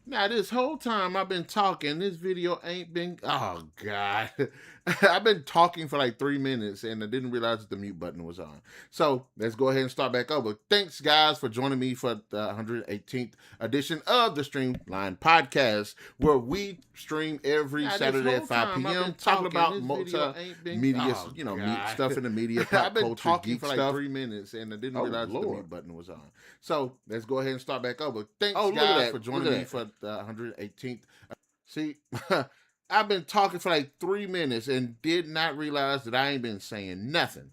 Now, this whole time I've been talking, this video ain't been. Oh, God. I've been talking for like 3 minutes and I didn't realize that the mute button was on. So let's go ahead and start back over. Thanks, guys, for joining me for the 118th edition of the Streamline Podcast, where we stream every Now, this Saturday at whole 5 time I've p.m. been talking talking, about this video ain't been. media, Oh, meat God. stuff in the media, pop I've been culture, talking geek for like stuff. 3 minutes and I didn't Oh, realize that the Lord. mute button was on. So let's go ahead and start back over. Thanks, Oh, look at guys, that. for Look joining at me that. for the 118th. See, I've been talking for like 3 minutes and did not realize that I ain't been saying nothing.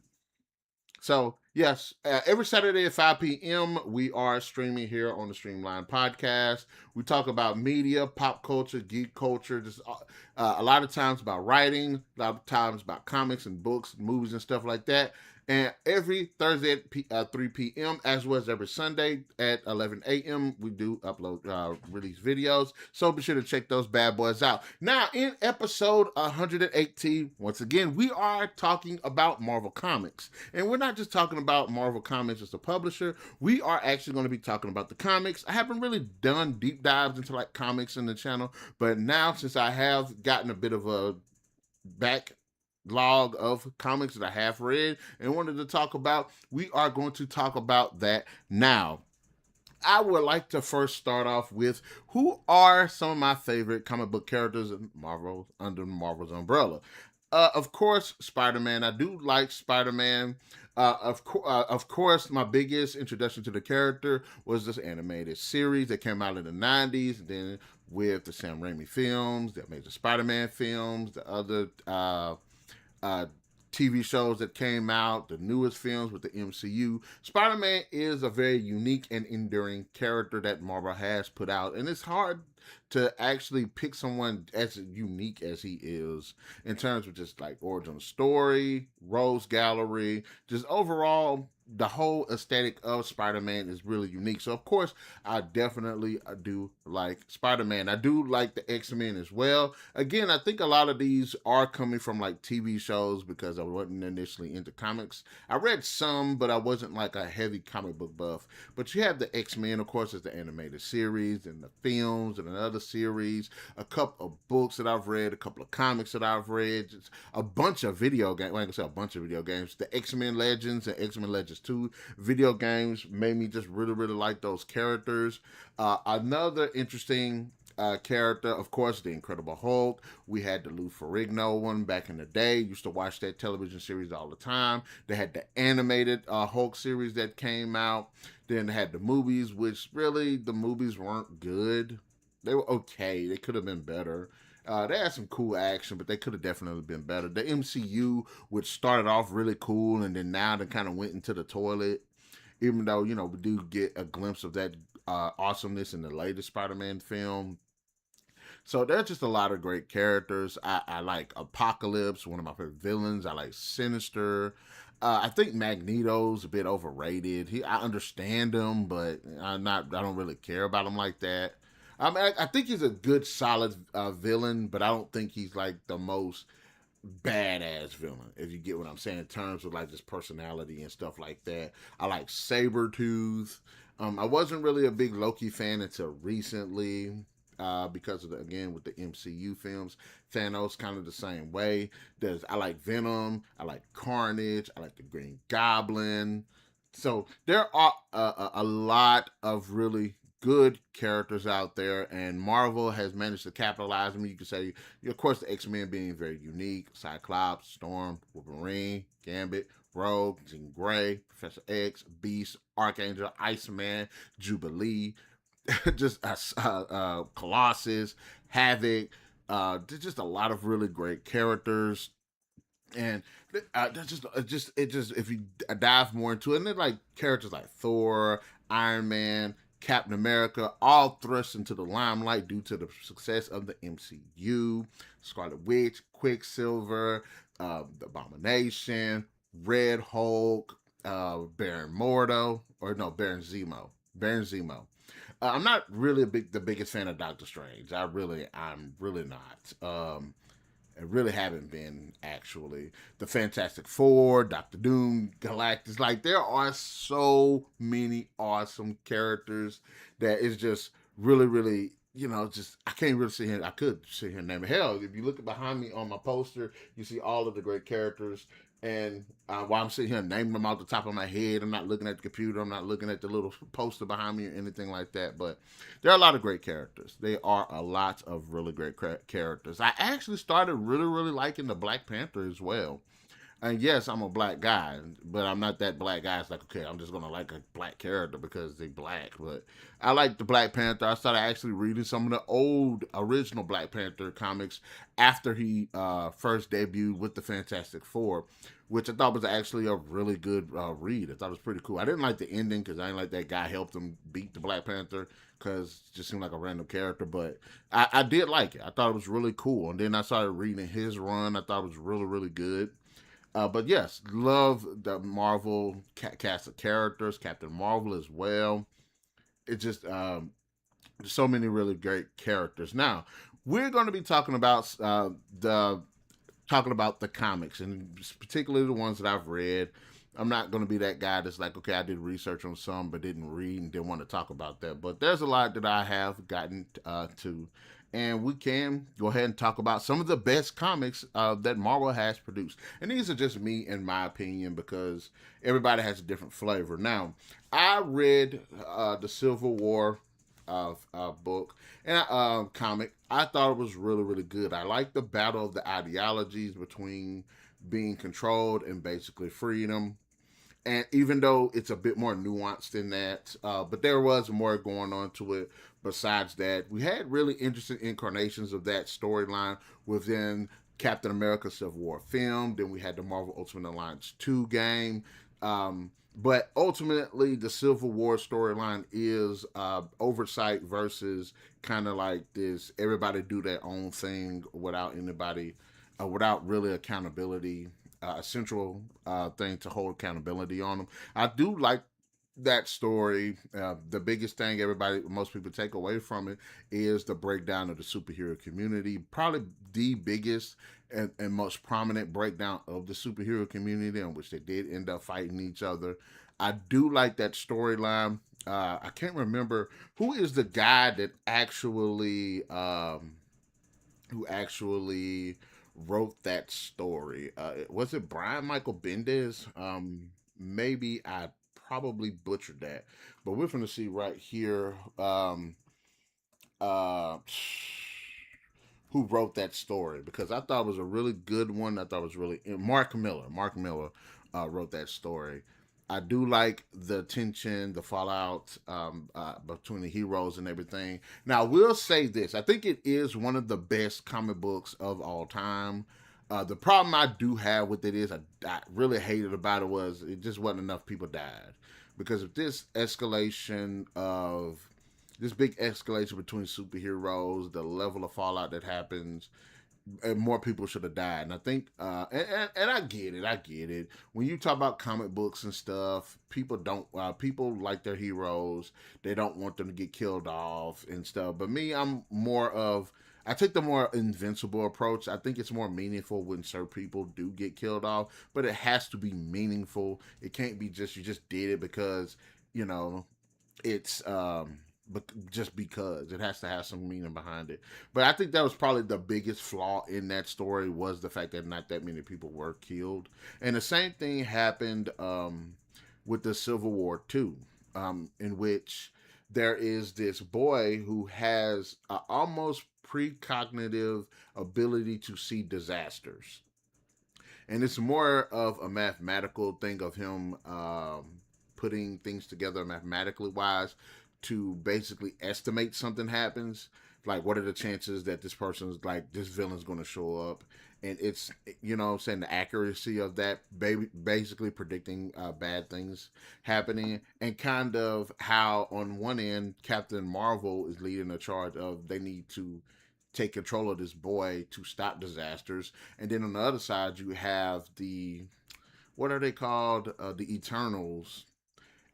So, yes, every Saturday at 5 p.m., we are streaming here on the Streamline Podcast. We talk about media, pop culture, geek culture, just a lot of times about writing, a lot of times about comics and books, movies, and stuff like that. And every Thursday at 3 p.m., as well as every Sunday at 11 a.m., we do upload, release videos. So be sure to check those bad boys out. Now, in episode 118, once again, we are talking about Marvel Comics. And we're not just talking about Marvel Comics as a publisher. We are actually going to be talking about the comics. I haven't really done deep dives into like comics in the channel, but now since I have gotten a bit of a backlog of comics that I have read and wanted to talk about, we are going to talk about that now. I would like to first start off with who are some of my favorite comic book characters in Marvel under Marvel's umbrella. Of course, Spider-Man. I do like Spider-Man. Of course, my biggest introduction to the character was this animated series that came out in the '90s. And then with the Sam Raimi films, the Amazing Spider-Man films, the other uh, TV shows that came out, the newest films with the MCU. Spider-Man is a very unique and enduring character that Marvel has put out, and it's hard to actually pick someone as unique as he is in terms of just like origin story, rose gallery, just overall the whole aesthetic of Spider-Man is really unique. So of course, I definitely do like Spider-Man. I do like the X-Men as well. Again, I think a lot of these are coming from like TV shows because I wasn't initially into comics. I read some, but I wasn't like a heavy comic book buff. But you have the X-Men, of course, as the animated series and the films and another series, a couple of books that I've read, a couple of comics that I've read, just a bunch of video games. Like I said, a bunch of video games. The X-Men Legends and X-Men Legends 2 video games made me just really, really like those characters. Another interesting character, of course, the Incredible Hulk. We had the Lou Ferrigno one back in the day. Used to watch that television series all the time. They had the animated Hulk series that came out. Then they had the movies, which really the movies weren't good. They were okay. They could have been better. They had some cool action, but they could have definitely been better. The MCU, which started off really cool, and then now they kind of went into the toilet. Even though we do get a glimpse of that awesomeness in the latest Spider-Man film. So there's just a lot of great characters. I like Apocalypse, one of my favorite villains. I like Sinister. I think Magneto's a bit overrated. I understand him, but I don't really care about him like that. I think he's a good, solid villain, but I don't think he's like the most badass villain, if you get what I'm saying, in terms of like just personality and stuff like that. I like Sabretooth. I wasn't really a big Loki fan until recently. Because of again with the MCU films, Thanos kind of the same way. I like Venom, I like Carnage, I like the Green Goblin. So there are a lot of really good characters out there, and Marvel has managed to capitalize on. You could say, of course, the X-Men being very unique: Cyclops, Storm, Wolverine, Gambit, Rogue, Jean Grey, Professor X, Beast, Archangel, Iceman, Jubilee, just Colossus, Havoc. There's just a lot of really great characters, and that's just if you dive more into it, and then like characters like Thor, Iron Man, Captain America, all thrust into the limelight due to the success of the MCU. Scarlet Witch, Quicksilver, the Abomination, Red Hulk, Baron Mordo, or no, Baron Zemo. Baron Zemo. I'm not really the biggest fan of Doctor Strange. I'm really not. I really haven't been actually. The Fantastic Four, Doctor Doom, Galactus. Like there are so many awesome characters that is just really, really just I can't really sit here. I could sit here and name it. Hell, if you look behind me on my poster, you see all of the great characters. And while I'm sitting here naming them off the top of my head, I'm not looking at the computer. I'm not looking at the little poster behind me or anything like that. But there are a lot of great characters. There are a lot of really great characters. I actually started really, really liking the Black Panther as well. And yes, I'm a black guy, but I'm not that black guy. It's like, okay, I'm just gonna like a black character because they black. But I like the Black Panther. I started actually reading some of the old original Black Panther comics after he first debuted with the Fantastic Four, which I thought was actually a really good read. I thought it was pretty cool. I didn't like the ending because I didn't like that guy helped him beat the Black Panther because it just seemed like a random character. But I did like it. I thought it was really cool. And then I started reading his run. I thought it was really, really good. But yes, love the Marvel cast of characters, Captain Marvel as well. It's just so many really great characters. Now we're going to be the talking about the comics and particularly the ones that I've read. I'm not going to be that guy that's like, okay, I did research on some but didn't read and didn't want to talk about that. But there's a lot that I have gotten to, and we can go ahead and talk about some of the best comics that Marvel has produced. And these are just me, in my opinion, because everybody has a different flavor. Now, I read the Civil War book and comic. I thought it was really, really good. I like the battle of the ideologies between being controlled and basically freedom. And even though it's a bit more nuanced than that, but there was more going on to it. Besides that, we had really interesting incarnations of that storyline within Captain America Civil War film. Then we had the Marvel Ultimate Alliance 2 game. But ultimately, the Civil War storyline is oversight versus kind of like this everybody do their own thing without anybody, without really accountability, a central thing to hold accountability on them. I do like that story. The biggest thing most people take away from it is the breakdown of the superhero community. Probably the biggest and most prominent breakdown of the superhero community, in which they did end up fighting each other. I do like that storyline. I can't remember who is the guy that who actually wrote that story. Was it Brian Michael Bendis? Maybe I probably butchered that, but we're going to see right here. Uh, who wrote that story, because I thought it was a really good one. I thought it was really Mark Miller. Mark Miller wrote that story. I do like the tension, the fallout between the heroes and everything. Now, I will say this: I think it is one of the best comic books of all time. The problem I do have with it is I really hated about it was it just wasn't enough people died, because of this big escalation between superheroes, the level of fallout that happens, and more people should have died. And I think, and I get it, I get it. When you talk about comic books and stuff, people like their heroes. They don't want them to get killed off and stuff. But me, I take the more invincible approach. I think it's more meaningful when certain people do get killed off, but it has to be meaningful. It can't be just you just did it because you know it's but just because it has to have some meaning behind it. But I think that was probably the biggest flaw in that story, was the fact that not that many people were killed. And the same thing happened with the Civil War too, in which there is this boy who has a almost precognitive ability to see disasters, and it's more of a mathematical thing of him putting things together mathematically wise to basically estimate something happens. Like, what are the chances that this villain's going to show up? And it's, I'm saying, the accuracy of that, basically predicting bad things happening, and kind of how on one end Captain Marvel is leading a charge of they need to take control of this boy to stop disasters. And then on the other side, you have what are they called? The Eternals,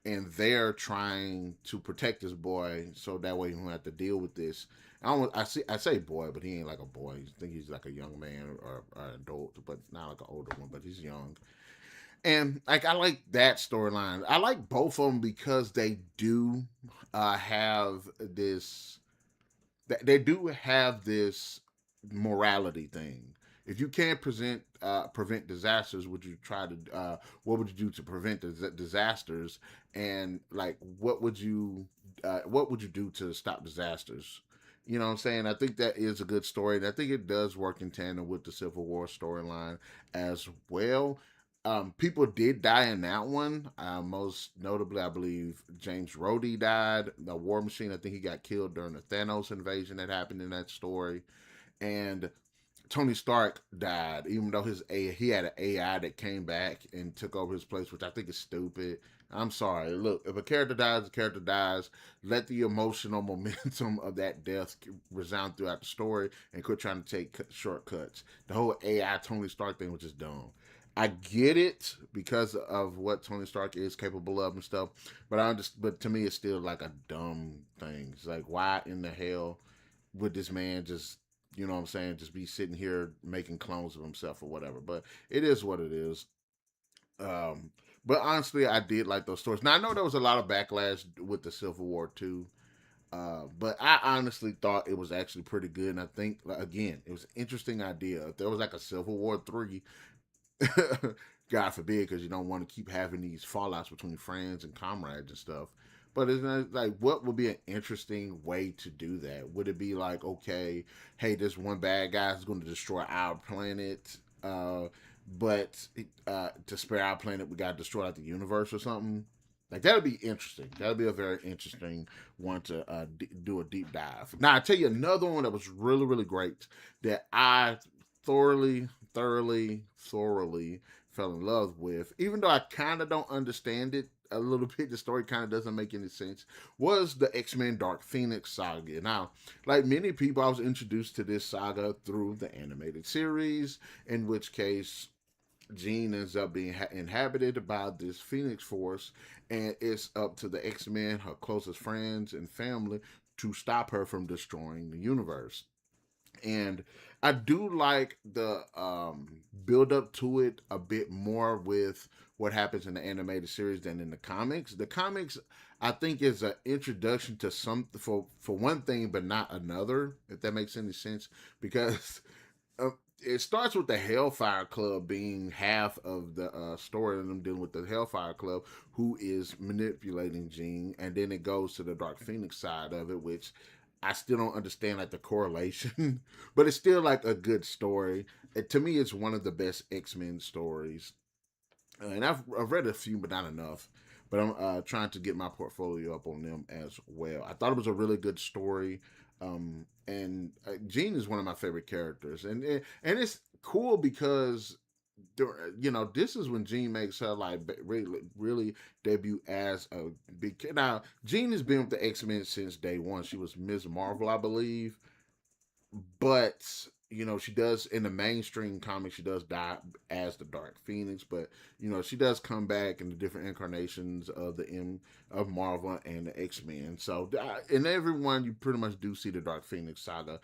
and they're trying to protect this boy so that way he won't have to deal with this. I say boy, but he ain't like a boy. I think he's like a young man or an adult, but not like an older one. But he's young, and like I like that storyline. I like both of them because they do have this they do have this morality thing. If you can't prevent disasters, would you try to? What would you do to prevent disasters? And like, what would you do to stop disasters? You know what I'm saying? I think that is a good story, and I think it does work in tandem with the Civil War storyline as well. People did die in that one. Most notably, I believe James Rhodey died. The War Machine, I think he got killed during the Thanos invasion that happened in that story. And Tony Stark died, even though he had an AI that came back and took over his place, which I think is stupid. I'm sorry. Look, if a character dies, a character dies. Let the emotional momentum of that death resound throughout the story, and quit trying to take shortcuts. The whole AI Tony Stark thing was just dumb. I get it because of what Tony Stark is capable of and stuff, but to me, it's still like a dumb thing. It's like, why in the hell would this man just, you know what I'm saying, just be sitting here making clones of himself or whatever? But it is what it is. Um, but honestly, I did like those stories. Now I know there was a lot of backlash with the Civil War too. But I honestly thought it was actually pretty good, and I think again it was an interesting idea. If there was like a Civil War 3, God forbid, because you don't want to keep having these fallouts between friends and comrades and stuff. But it's not, like, what would be an interesting way to do that? Would it be like, okay, hey, this one bad guy is going to destroy our planet, but to spare our planet, we got to destroy like the universe or something? Like, that'd be interesting. That'd be a very interesting one to do a deep dive. Now, I tell you another one that was really, really great that I thoroughly fell in love with, even though I kind of don't understand it a little bit. The story kind of doesn't make any sense. Was the X-Men Dark Phoenix saga. Now, like many people, I was introduced to this saga through the animated series, in which case Jean ends up being inhabited by this Phoenix Force, and it's up to the X-Men, her closest friends and family, to stop her from destroying the universe. And I do like the build up to it a bit more with what happens in the animated series than in the comics. The comics, I think, is an introduction to some for one thing, but not another. If that makes any sense, because it starts with the Hellfire Club being half of the story, and them dealing with the Hellfire Club, who is manipulating Jean, and then it goes to the Dark Phoenix side of it, which I still don't understand like the correlation, but it's still like a good story. To me, it's one of the best X-Men stories, and I've read a few, but not enough. But I'm trying to get my portfolio up on them as well. I thought it was a really good story, and Jean is one of my favorite characters, and it's cool because this is when Jean makes her like really debut as a big kid. Now, Jean has been with the X-Men since day one. She was Ms. Marvel, I believe, but she does in the mainstream comics, she does die as the Dark Phoenix, but she does come back in the different incarnations of the M of Marvel and the X-Men. So in everyone, you pretty much do see the Dark Phoenix saga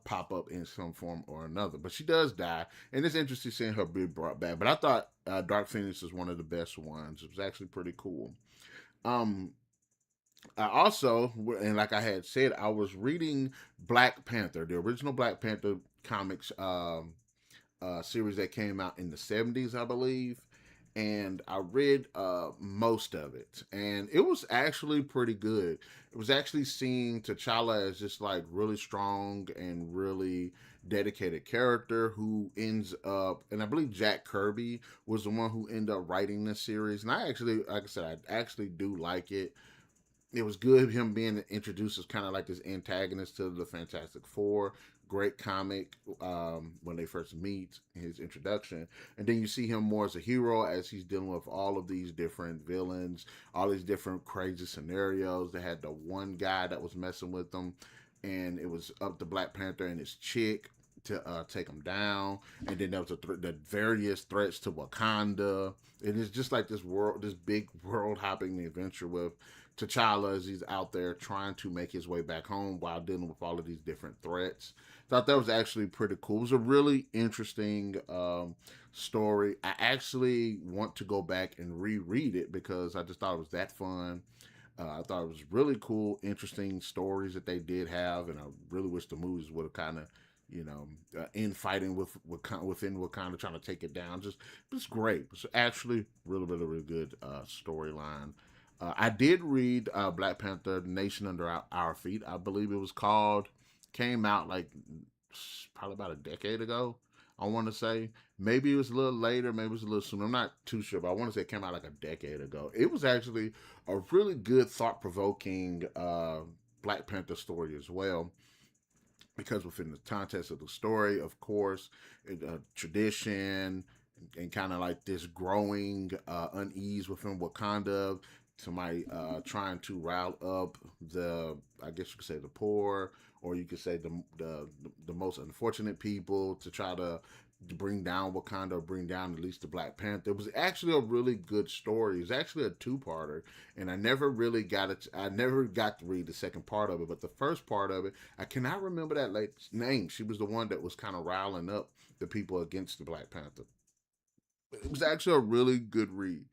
pop up in some form or another, but she does die, and it's interesting seeing her be brought back. But I thought Dark Phoenix is one of the best ones. It was actually pretty cool. um I also, and like I had said, I was reading Black Panther, the original Black Panther comics series that came out in the 70s, I believe. And I read most of it, and it was actually pretty good. It was actually seeing T'Challa as just like really strong and really dedicated character who ends up, and I believe Jack Kirby was the one who ended up writing this series. And I actually, like I said, I actually do like it. It was good him being introduced as kind of like this antagonist to the Fantastic Four. Great comic when they first meet, his introduction, and then you see him more as a hero as he's dealing with all of these different villains, all these different crazy scenarios. They had the one guy that was messing with them, and it was up to Black Panther and his chick to take him down. And then there was the various threats to Wakanda. And it's just like this big world hopping adventure with T'Challa as he's out there trying to make his way back home while dealing with all of these different threats. Thought that was actually pretty cool. It was a really interesting story. I actually want to go back and reread it because I just thought it was that fun. I thought it was really cool, interesting stories that they did have, and I really wish the movies would have kind of, infighting within Wakanda, trying to take it down. Just great. It's actually really good storyline. I did read Black Panther: The Nation Under Our Feet. I believe it was called. Came out like probably about a decade ago. I want to say maybe it was a little later, maybe it was a little sooner. I'm not too sure, but I want to say it came out like a decade ago. It was actually a really good, thought provoking Black Panther story as well. Because within the context of the story, of course, tradition and kind of like this growing unease within Wakanda, somebody trying to rile up I guess you could say the poor, or you could say the most unfortunate people to try to bring down Wakanda, or bring down at least the Black Panther. It was actually a really good story. It was actually a two-parter, and I never really got it. I never got to read the second part of it, but the first part of it, I cannot remember that lady's name. She was the one that was kind of riling up the people against the Black Panther. It was actually a really good read.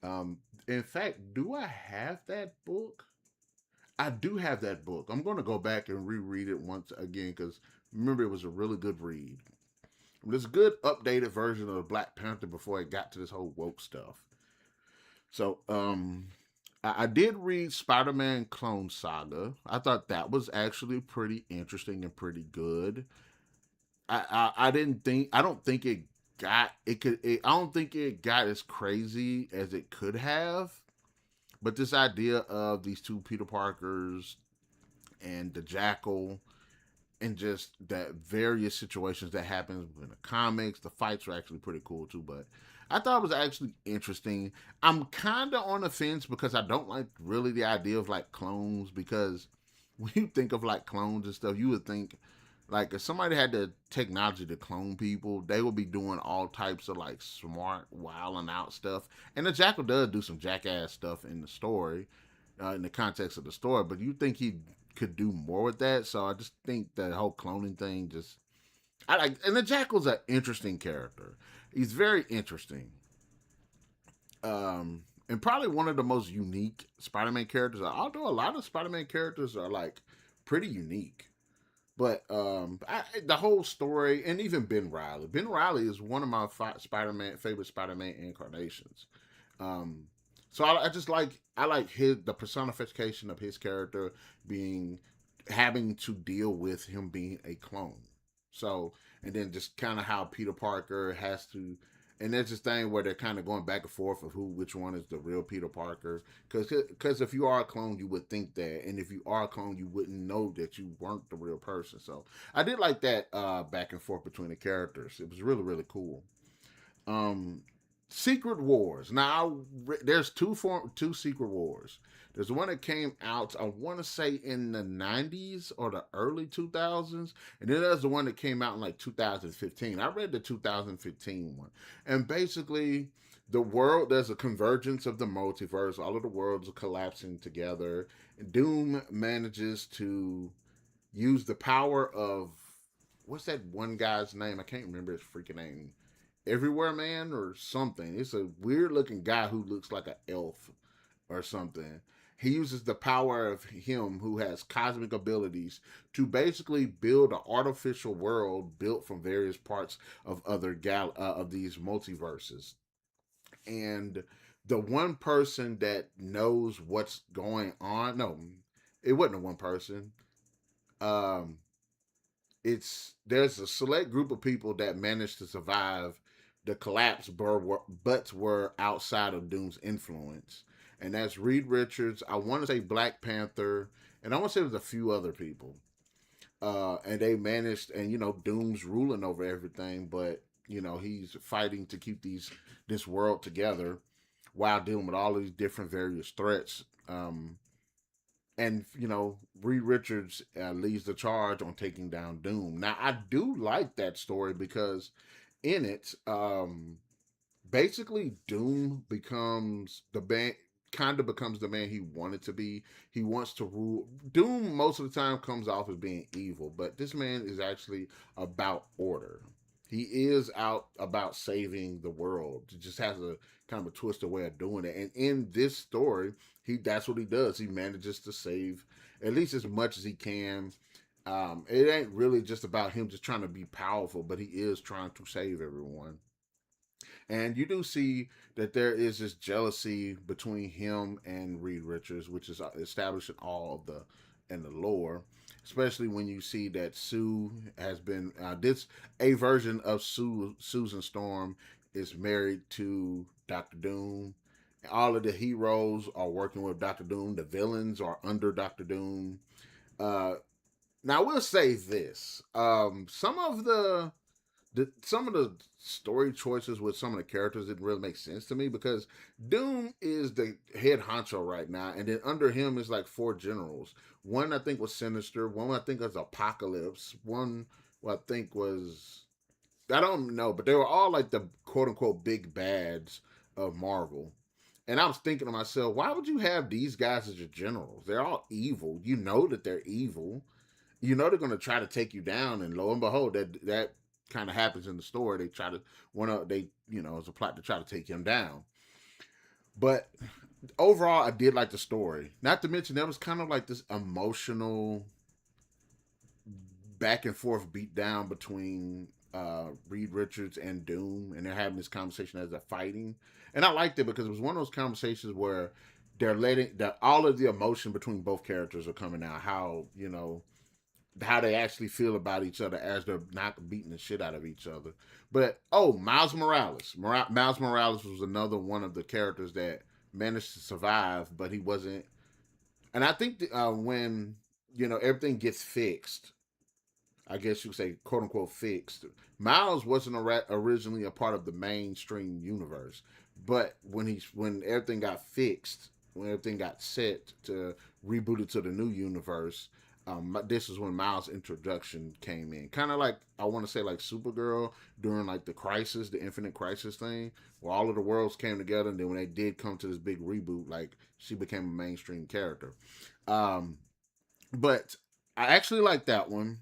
Um, in fact, do I have that book? I do have that book. I'm going to go back and reread it once again because remember it was a really good read. This good updated version of Black Panther before it got to this whole woke stuff. So, I did read Spider Man Clone Saga. I thought that was actually pretty interesting and pretty good. I didn't think I don't think it got it could it, I don't think it got as crazy as it could have. But this idea of these two Peter Parkers and the Jackal and just that various situations that happens in the comics. The fights were actually pretty cool too, but I thought it was actually interesting. I'm kind of on the fence because I don't like really the idea of like clones because when you think of like clones and stuff, you would think like if somebody had the technology to clone people, they would be doing all types of like smart, wild and out stuff. And the Jackal does do some jackass stuff in the story, in the context of the story. But you think he could do more with that? So I just think that whole cloning thing just I like. And the Jackal's an interesting character. He's very interesting. And probably one of the most unique Spider-Man characters. Although a lot of Spider-Man characters are like pretty unique. But the whole story, and even Ben Riley. Ben Riley is one of my Spider-Man favorite Spider-Man incarnations. Um, so I just I like the personification of his character being having to deal with him being a clone. So and then just kind of how Peter Parker has to, and there's this thing where they're kind of going back and forth of which one is the real Peter Parker. Because if you are a clone, you would think that, and if you are a clone, you wouldn't know that you weren't the real person. So I did like that back and forth between the characters. It was really cool. Um, Secret Wars. Now there's two Secret Wars. There's the one that came out, I want to say in the 90s or the early 2000s, and then there's the one that came out in like 2015. I read the 2015 one, and basically there's a convergence of the multiverse. All of the worlds are collapsing together. Doom manages to use the power of what's that one guy's name? I can't remember his freaking name. Everywhere Man or something. It's a weird looking guy who looks like an elf or something. He uses the power of him who has cosmic abilities to basically build an artificial world built from various parts of of these multiverses. And the one person that knows what's going on, no, it wasn't a one person. Um, there's a select group of people that managed to survive the collapse, but were outside of Doom's influence, and that's Reed Richards. I want to say Black Panther, and I want to say there's a few other people. And they managed, and Doom's ruling over everything, but he's fighting to keep this world together while dealing with all these different various threats. And Reed Richards leads the charge on taking down Doom. Now I do like that story because in it, basically Doom becomes the man, kind of becomes the man he wanted to be. He wants to rule. Doom most of the time comes off as being evil, but this man is actually about order. He is out about saving the world. It just has a kind of a twisted way of doing it. And in this story, that's what he does. He manages to save at least as much as he can. It ain't really just about him just trying to be powerful, but he is trying to save everyone. And you do see that there is this jealousy between him and Reed Richards, which is established in all of the lore. Especially when you see that Sue has been this a version of Susan Storm is married to Doctor Doom. All of the heroes are working with Doctor Doom. The villains are under Doctor Doom. Uh, Now I will say this: some of the story choices with some of the characters didn't really make sense to me because Doom is the head honcho right now, and then under him is like four generals. One I think was Sinister. One I think was Apocalypse. One I think was I don't know, but they were all like the quote unquote big bads of Marvel. And I was thinking to myself, why would you have these guys as your generals? They're all evil. You know that they're evil. You know they're going to try to take you down, and lo and behold, that kind of happens in the story. They try to it's a plot to try to take him down. But overall, I did like the story. Not to mention there was kind of like this emotional back and forth beat down between Reed Richards and Doom, and they're having this conversation as they're fighting. And I liked it because it was one of those conversations where they're letting that all of the emotion between both characters are coming out. How they actually feel about each other as they're not beating the shit out of each other. But Miles Morales. Miles Morales was another one of the characters that managed to survive, but he wasn't. And I think when everything gets fixed, I guess you could say, quote unquote, fixed. Miles wasn't originally a part of the mainstream universe, but when everything got fixed, when everything got set to reboot it to the new universe, this is when Miles' introduction came in. Kind of like I want to say like Supergirl during like the Crisis, the Infinite Crisis thing, where all of the worlds came together, and then when they did come to this big reboot, like she became a mainstream character. Um, but I actually like that one.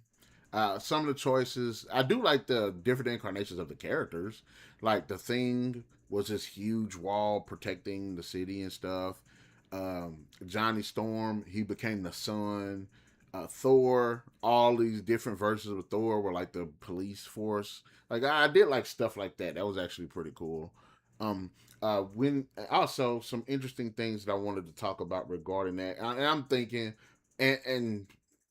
Some of the choices, I do like the different incarnations of the characters. Like the Thing was this huge wall protecting the city and stuff. Johnny Storm, he became the sun. Thor, all these different versions of Thor were like the police force. Like I did like stuff like that. That was actually pretty cool. When also some interesting things that I wanted to talk about regarding that, and I'm thinking, and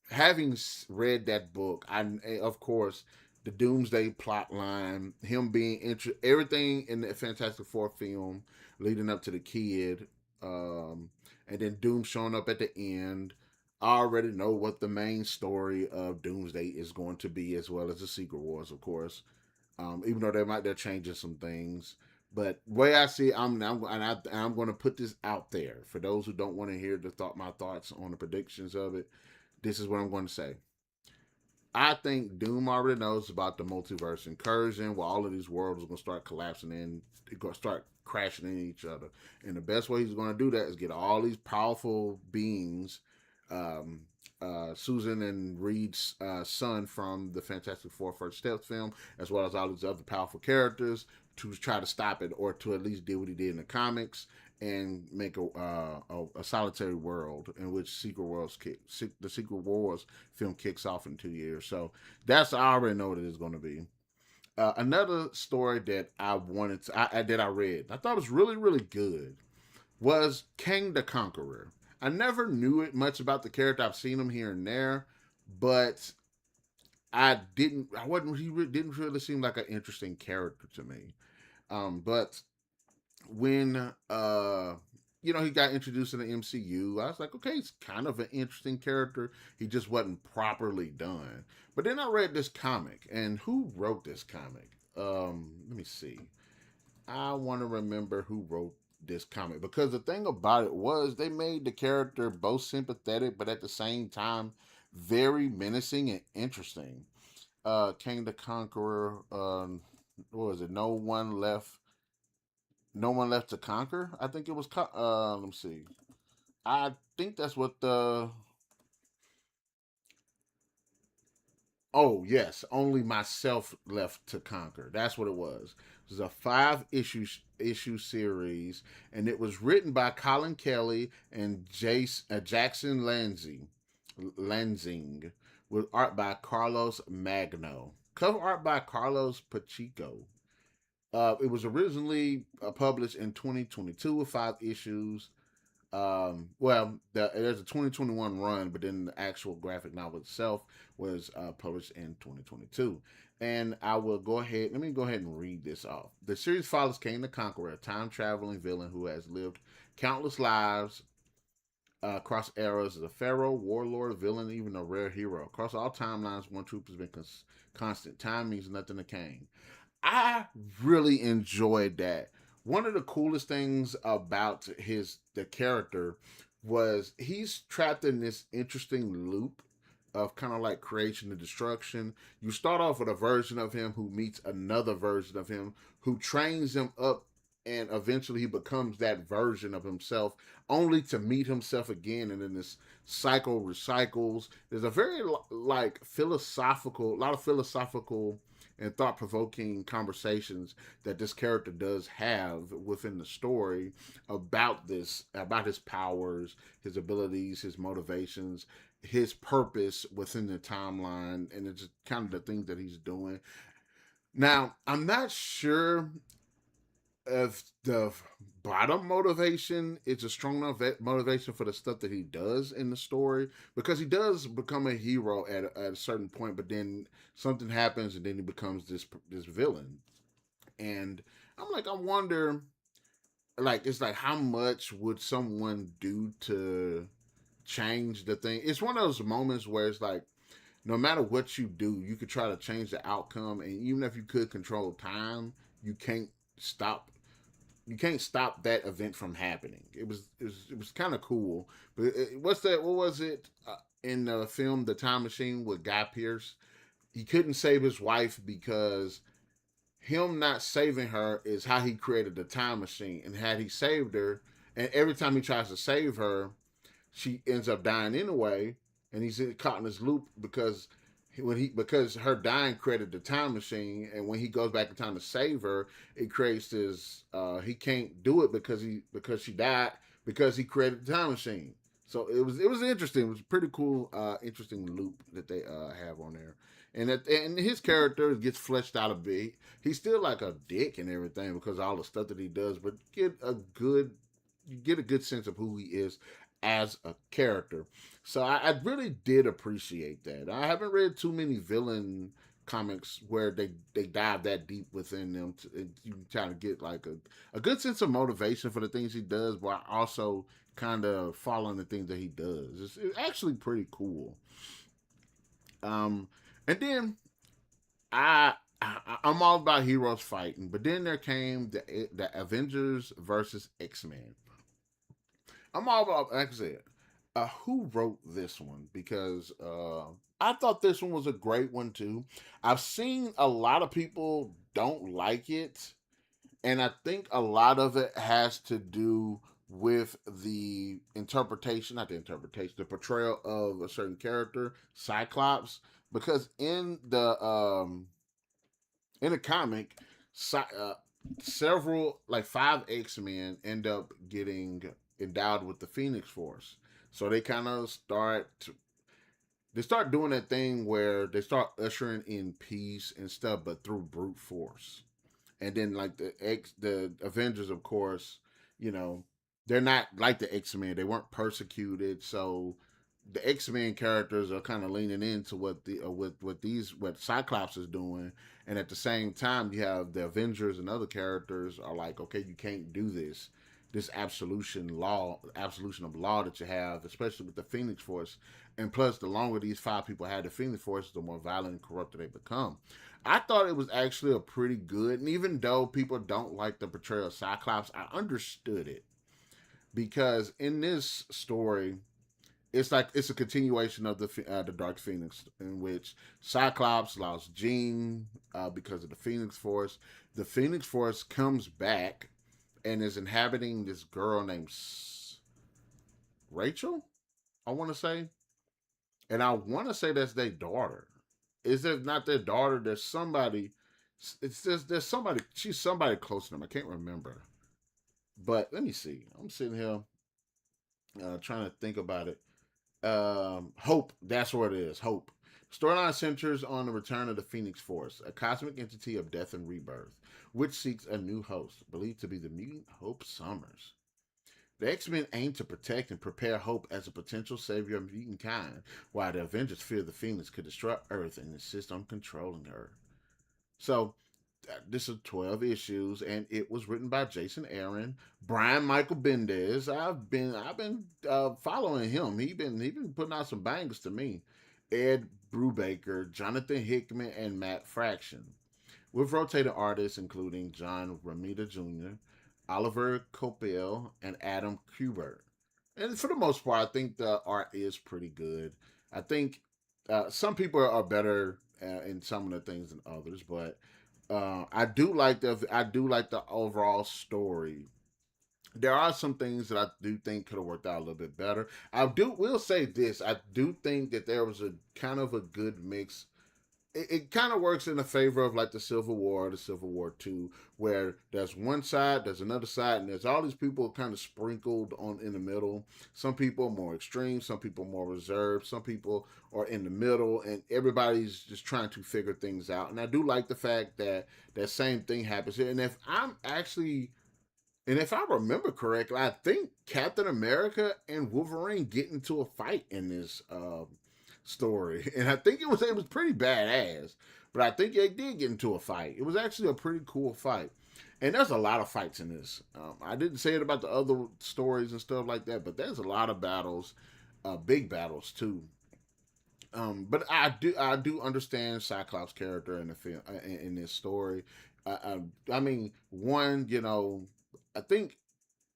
having read that book, I of course the Doomsday plot line, him being everything in the Fantastic Four film leading up to the kid, and then Doom showing up at the end. I already know what the main story of Doomsday is going to be, as well as the Secret Wars, of course. Even though they're changing some things, but way I see it, I'm going to put this out there for those who don't want to hear my thoughts on the predictions of it. This is what I'm going to say. I think Doom already knows about the multiverse incursion, where all of these worlds are going to start collapsing in, going to start crashing into each other. And the best way he's going to do that is get all these powerful beings, um, Susan and Reed's son from the Fantastic Four First Steps film, as well as all these other powerful characters, to try to stop it or to at least do what he did in the comics and make a solitary world in which the Secret Wars film kicks off in 2 years. So I already know what it is going to be. Another story that that I read, I thought was really really good, was Kang the Conqueror. I never knew it much about the character. I've seen him here and there, but I didn't. I wasn't. Didn't really seem like an interesting character to me. But when he got introduced in the MCU, I was like, okay, he's kind of an interesting character. He just wasn't properly done. But then I read this comic, and who wrote this comic? Let me see. I want to remember who wrote this comic, because the thing about it was they made the character both sympathetic but at the same time very menacing and interesting. King the Conqueror. What was it? No one left to conquer. I think it was. Let me see. I think that's what the. Oh yes, only myself left to conquer. That's what it was. It was a issue series, and it was written by Colin Kelly and Jackson Lansing, with art by Carlos Magno. Cover art by Carlos Pacheco. It was originally published in 2022 with 5 issues. There's a 2021 run, but then the actual graphic novel itself was published in 2022. And I will go ahead. Let me go ahead and read this off. The series follows Kane the Conqueror, a time traveling villain who has lived countless lives across eras as a pharaoh, warlord, villain, even a rare hero. Across all timelines, one troop has been constant. Time means nothing to Kane. I really enjoyed that. One of the coolest things about the character was he's trapped in this interesting loop of kind of like creation and destruction. You start off with a version of him who meets another version of him who trains him up, and eventually he becomes that version of himself only to meet himself again, and then this cycle recycles. There's a very like philosophical, a lot of philosophical and thought provoking conversations that this character does have within the story about about his powers, his abilities, his motivations, his purpose within the timeline, and it's kind of the things that he's doing. Now, I'm not sure if the bottom motivation is a strong enough motivation for the stuff that he does in the story, because he does become a hero at a certain point, but then something happens and then he becomes this villain. And I wonder, like, it's like, how much would someone do to change the thing? It's one of those moments where it's like, no matter what you do, you could try to change the outcome, and even if you could control time, you can't stop you can't stop that event from happening. It was kind of cool. But what's that? What was it in the film The Time Machine with Guy Pearce? He couldn't save his wife because him not saving her is how he created the time machine. And had he saved her, and every time he tries to save her, she ends up dying anyway, and he's caught in this loop because her dying created the time machine, and when he goes back in time to save her, it creates this. He can't do it because she died because he created the time machine. So it was interesting. It was a pretty cool, interesting loop that they have on there, and his character gets fleshed out a bit. He's still like a dick and everything because of all the stuff that he does, but you get a good sense of who he is as a character. So I really did appreciate that. I haven't read too many villain comics where they dive that deep within them. You can kind of get like a good sense of motivation for the things he does, but also kind of following the things that he does. It's actually pretty cool. Um, and then I'm all about heroes fighting, but then there came the Avengers versus X-Men. I'm all about, like I said, who wrote this one, because I thought this one was a great one too. I've seen a lot of people don't like it, and I think a lot of it has to do with the interpretation, not the interpretation, the portrayal of a certain character, Cyclops, because in the comic, several, like 5 X-Men end up getting endowed with the Phoenix Force. So they start doing that thing where they start ushering in peace and stuff, but through brute force. And then like the Avengers, of course, you know, they're not like the X-Men. They weren't persecuted, so the X-Men characters are kind of leaning into what Cyclops is doing, and at the same time, you have the Avengers and other characters are like, okay, you can't do this absolution of law that you have, especially with the Phoenix Force. And plus, the longer these 5 people had the Phoenix Force, the more violent and corrupted they become. I thought it was actually a pretty good, and even though people don't like the portrayal of Cyclops, I understood it, because in this story, it's a continuation of the Dark Phoenix, in which Cyclops lost Jean because of the Phoenix Force. The Phoenix Force comes back and is inhabiting this girl named Rachel, I want to say, and I want to say that's their daughter. is it not their daughter? There's somebody. It's just there's somebody. She's somebody close to them. I can't remember. But let me see. I'm sitting here trying to think about it. Hope. That's what it is. Hope. Storyline centers on the return of the Phoenix Force, a cosmic entity of death and rebirth, which seeks a new host, believed to be the mutant Hope Summers. The X-Men aim to protect and prepare Hope as a potential savior of mutant kind, while the Avengers fear the Phoenix could destroy Earth and insist on controlling her. So, this is 12 issues, and it was written by Jason Aaron, Brian Michael Bendis. I've been following him. He been putting out some bangers to me. Ed Brubaker, Jonathan Hickman, and Matt Fraction, with rotating artists including John Romita Jr., Oliver Coipel, and Adam Kubert. And for the most part, I think the art is pretty good. I think some people are better in some of the things than others, but I do like the overall story. There are some things that I do think could have worked out a little bit better. I do will say this: I do think that there was a kind of a good mix. It kind of works in the favor of like the Civil War, the Civil War Two, where there's one side, there's another side, and there's all these people kind of sprinkled on in the middle. Some people are more extreme, some people are more reserved, some people are in the middle, and everybody's just trying to figure things out. And I do like the fact that that same thing happens here. And if I remember correctly, I think Captain America and Wolverine get into a fight in this story, and I think it was pretty badass. But I think they did get into a fight. It was actually a pretty cool fight, and there's a lot of fights in this. I didn't say it about the other stories and stuff like that, but there's a lot of battles, big battles too. But I do understand Cyclops' character in the film in this story. I mean, one, I think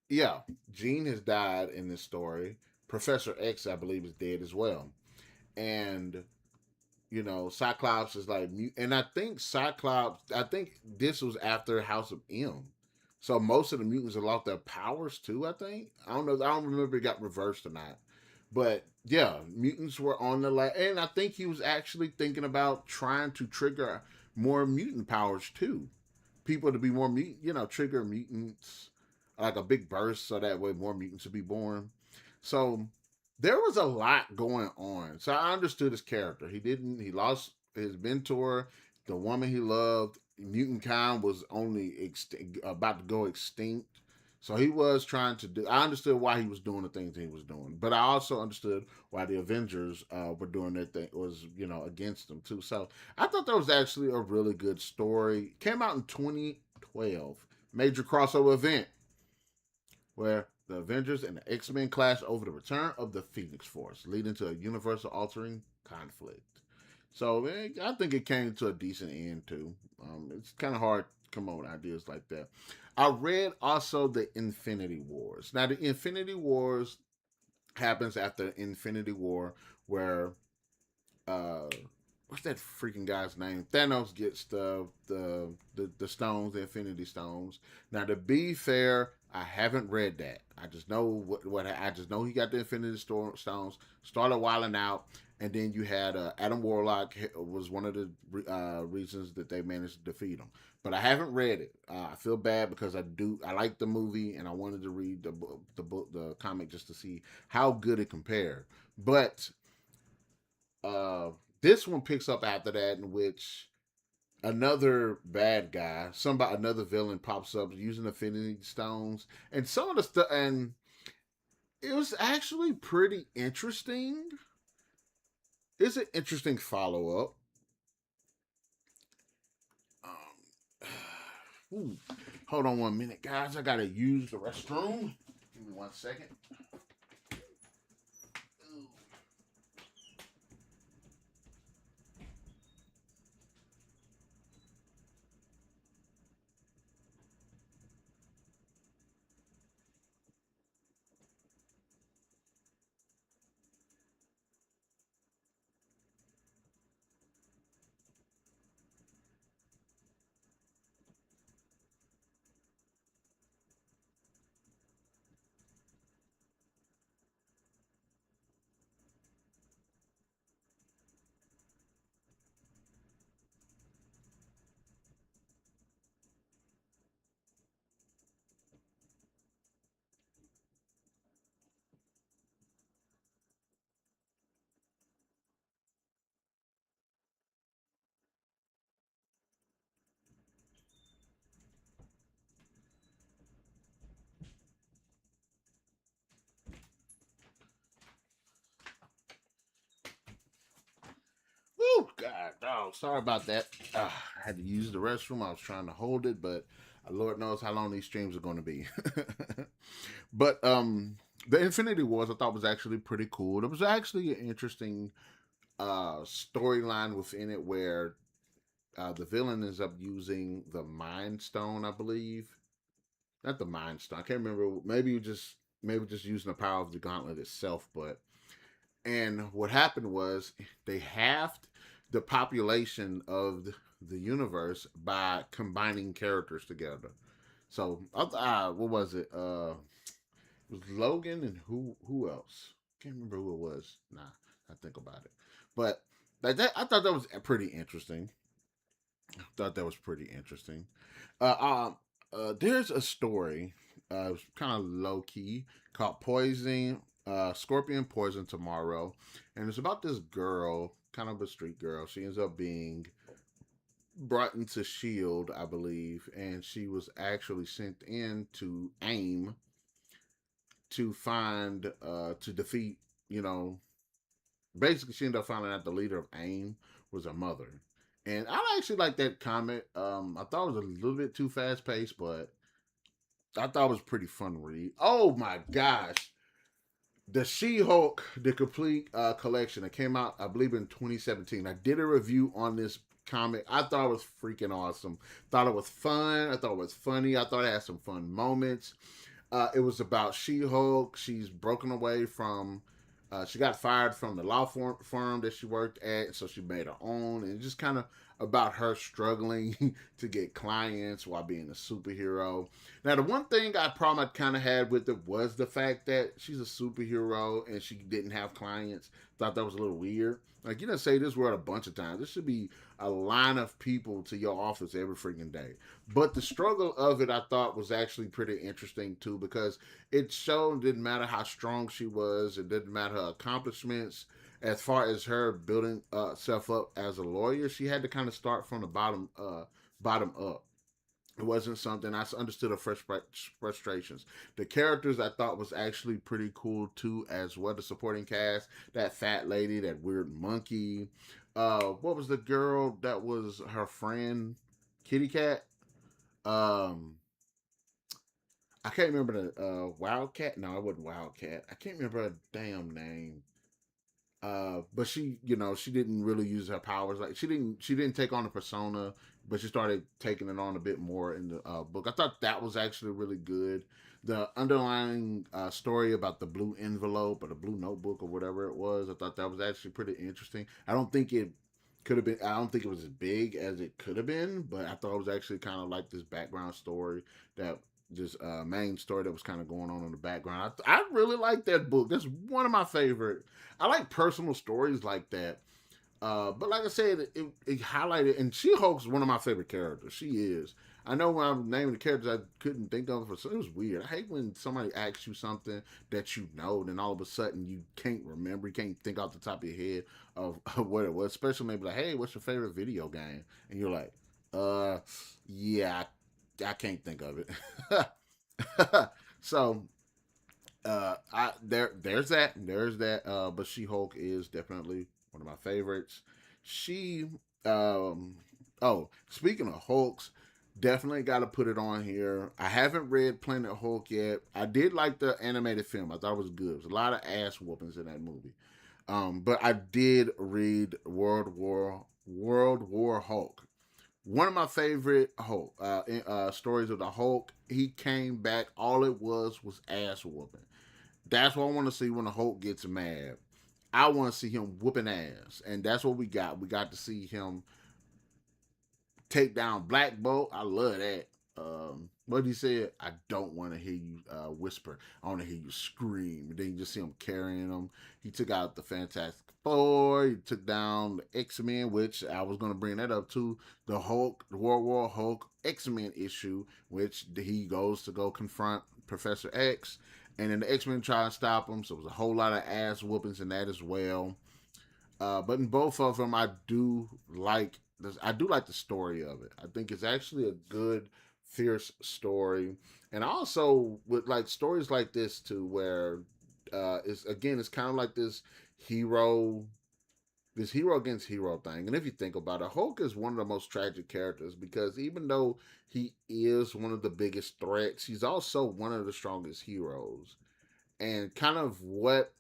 yeah, Jean has died in this story. Professor X, I believe, is dead as well, and Cyclops is like, and I think this was after House of M, so most of the mutants have lost their powers too. I think I don't know. I don't remember if it got reversed or not, but yeah, mutants were on the and I think he was actually thinking about trying to trigger more mutant powers too. People to be more mutant, trigger mutants like a big burst, so that way more mutants would be born. So there was a lot going on. So I understood his character. He lost his mentor, the woman he loved. Mutant kind was only about to go extinct. So he was trying to do. I understood why he was doing the things he was doing, but I also understood why the Avengers were doing their thing. Was against them too. So I thought that was actually a really good story. Came out in 2012. Major crossover event where the Avengers and the X-Men clash over the return of the Phoenix Force, leading to a universal altering conflict. So I think it came to a decent end too. It's kind of hard to come up with ideas like that. I read also the Infinity Wars. Now the Infinity Wars happens after Infinity War, where uh, what's that freaking guy's name? Thanos gets the stones, the Infinity Stones. Now, to be fair, I haven't read that. I just know what I just know he got the Infinity Stones. Started wilding out, and then you had Adam Warlock was one of the reasons that they managed to defeat him. But I haven't read it. I feel bad because I like the movie and I wanted to read the comic just to see how good it compared. But uh, this one picks up after that, in which another bad guy, another villain pops up using Infinity Stones, and some of the stuff, and it was actually pretty interesting. It's an interesting follow up. Ooh, hold on 1 minute, guys. I gotta use the restroom. Give me 1 second. God, dog. Sorry about that. I had to use the restroom. I was trying to hold it, but Lord knows how long these streams are going to be. But the Infinity Wars I thought was actually pretty cool. There was actually an interesting storyline within it where the villain ends up using the Mind Stone, I believe. Not the Mind Stone. I can't remember. Maybe just using the power of the gauntlet itself, but and what happened was they halved the population of the universe by combining characters together. So, what was it? It was Logan and who else? Can't remember who it was. Nah, I think about it. But like that, I thought that was pretty interesting. Thought that was pretty interesting. There's a story, kind of low key, called Poison, Scorpion Poison Tomorrow, and it's about this girl, kind of a street girl. She ends up being brought into Shield, I believe, and she was actually sent in to AIM to find, to defeat, you know, basically she ended up finding out the leader of AIM was her mother. And I actually like that comic. I thought it was a little bit too fast paced, but I thought it was pretty fun to read. Oh my gosh. The She-Hulk, the complete collection that came out, I believe, in 2017. I did a review on this comic. I thought it was freaking awesome. Thought it was fun. I thought it was funny. I thought it had some fun moments. It was about She-Hulk. She's broken away from. She got fired from the law firm that she worked at, so she made her own, and just kind of about her struggling to get clients while being a superhero. Now, the one thing I kind of had with it was the fact that she's a superhero and she didn't have clients. Thought that was a little weird. Like, you didn't say this word a bunch of times. There should be a line of people to your office every freaking day. But the struggle of it, I thought, was actually pretty interesting too, because it showed it didn't matter how strong she was, it didn't matter her accomplishments. As far as her building herself up as a lawyer, she had to kind of start from the bottom up. It wasn't something I understood her frustrations. The characters I thought was actually pretty cool too, as well. The supporting cast, that fat lady, that weird monkey. What was the girl that was her friend, Kitty Cat? Um, I can't remember the Wildcat. No, it wasn't Wildcat. I can't remember her damn name. But she didn't really use her powers. Like she didn't take on a persona, but she started taking it on a bit more in the book. I thought that was actually really good. The underlying story about the blue envelope or the blue notebook or whatever it was, I thought that was actually pretty interesting. I don't think it could have been. I don't think it was as big as it could have been, but I thought it was actually kind of like this background story that this main story that was kind of going on in the background. I really like that book. That's one of my favorite. I like personal stories like that. But like I said, it highlighted, and She Hulk's one of my favorite characters. She is. I know when I'm naming the characters, I couldn't think of it. It was weird. I hate when somebody asks you something that you know, then all of a sudden you can't remember, you can't think off the top of your head of what it was. Especially maybe like, hey, what's your favorite video game? And you're like, yeah, I can't think of it. So there's that. But She Hulk is definitely one of my favorites. She oh, speaking of Hulks, definitely got to put it on here. I haven't read Planet Hulk yet. I did like the animated film. I thought it was good. There was a lot of ass whoopings in that movie. But I did read World War Hulk. One of my favorite Hulk stories of the Hulk. He came back. All it was ass whooping. That's what I want to see when the Hulk gets mad. I want to see him whooping ass, and that's what we got. We got to see him take down Black Bolt. I love that. What he said, I don't want to hear you whisper. I want to hear you scream. And then you just see him carrying him. He took out the Fantastic Four. He took down the X-Men, which I was going to bring that up too. The Hulk, the World War Hulk X-Men issue, which he goes to go confront Professor X. And then the X-Men try to stop him. So it was a whole lot of ass whoopings in that as well. But in both of them, I do like this. I do like the story of it. I think it's actually a good, fierce story, and also with like stories like this too, where it's kind of like this hero this hero against hero thing. And if you think about it, Hulk is one of the most tragic characters because even though he is one of the biggest threats, he's also one of the strongest heroes. And kind of what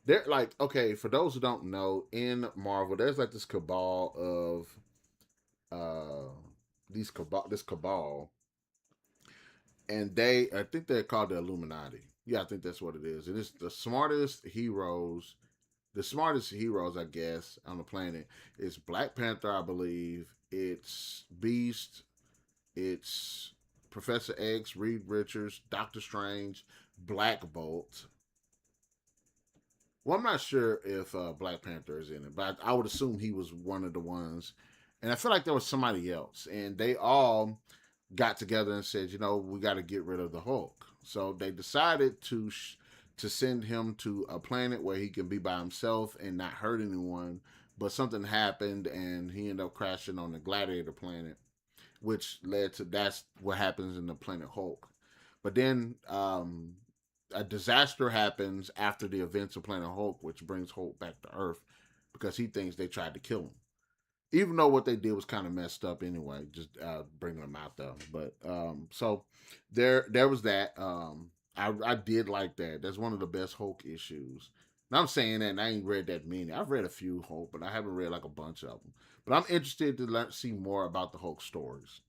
they're like, okay, for those who don't know, in Marvel, there's like this cabal of uh this cabal, and I think they're called the Illuminati. Yeah, I think that's what it is. And it's the smartest heroes, I guess, on the planet. It's Black Panther, I believe. It's Beast. It's Professor X, Reed Richards, Doctor Strange, Black Bolt. Well, I'm not sure if Black Panther is in it, but I would assume he was one of the ones. And I feel like there was somebody else, and they all got together and said, you know, we got to get rid of the Hulk. So they decided to send him to a planet where he can be by himself and not hurt anyone. But something happened, and he ended up crashing on the Gladiator planet, which led to that's what happens in the Planet Hulk. But then a disaster happens after the events of Planet Hulk, which brings Hulk back to Earth because he thinks they tried to kill him. Even though what they did was kind of messed up anyway, just bringing them out there. But so there was that. I did like that. That's one of the best Hulk issues. And I'm saying that, and I ain't read that many. I've read a few Hulk, but I haven't read like a bunch of them. But I'm interested to see more about the Hulk stories.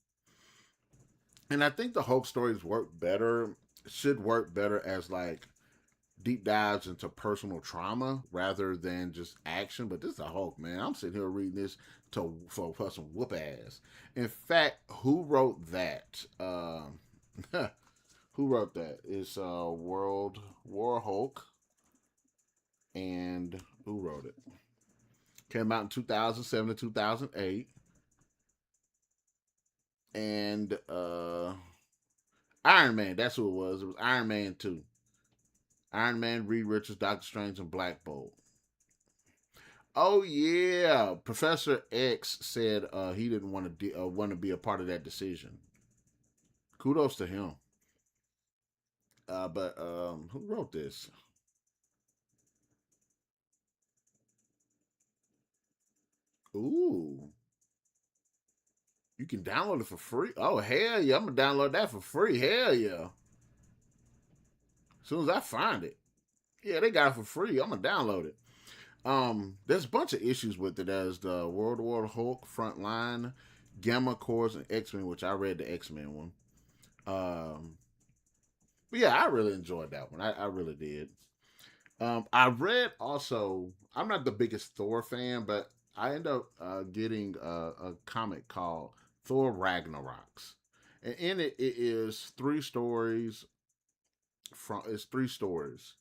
And I think the Hulk stories should work better as like deep dives into personal trauma rather than just action. But this is a Hulk, man. I'm sitting here reading this for some whoop ass. In fact, who wrote that? Who wrote that? It's World War Hulk, and who wrote it? Came out in 2007 to 2008, and Iron Man. That's who it was. It was Iron Man 2. Iron Man, Reed Richards, Doctor Strange, and Black Bolt. Oh yeah, Professor X said he didn't want to be a part of that decision. Kudos to him. But who wrote this? Ooh, you can download it for free. Oh hell yeah, I'm gonna download that for free. Hell yeah. As soon as I find it, yeah, they got it for free. I'm gonna download it. There's a bunch of issues with it. There's the World War Hulk Frontline, Gamma Corps, and X Men, which I read the X Men one. Um, but yeah, I really enjoyed that one. I really did. I read also. I'm not the biggest Thor fan, but I ended up getting a comic called Thor Ragnaroks, and in it, it is three stories. It's three stories.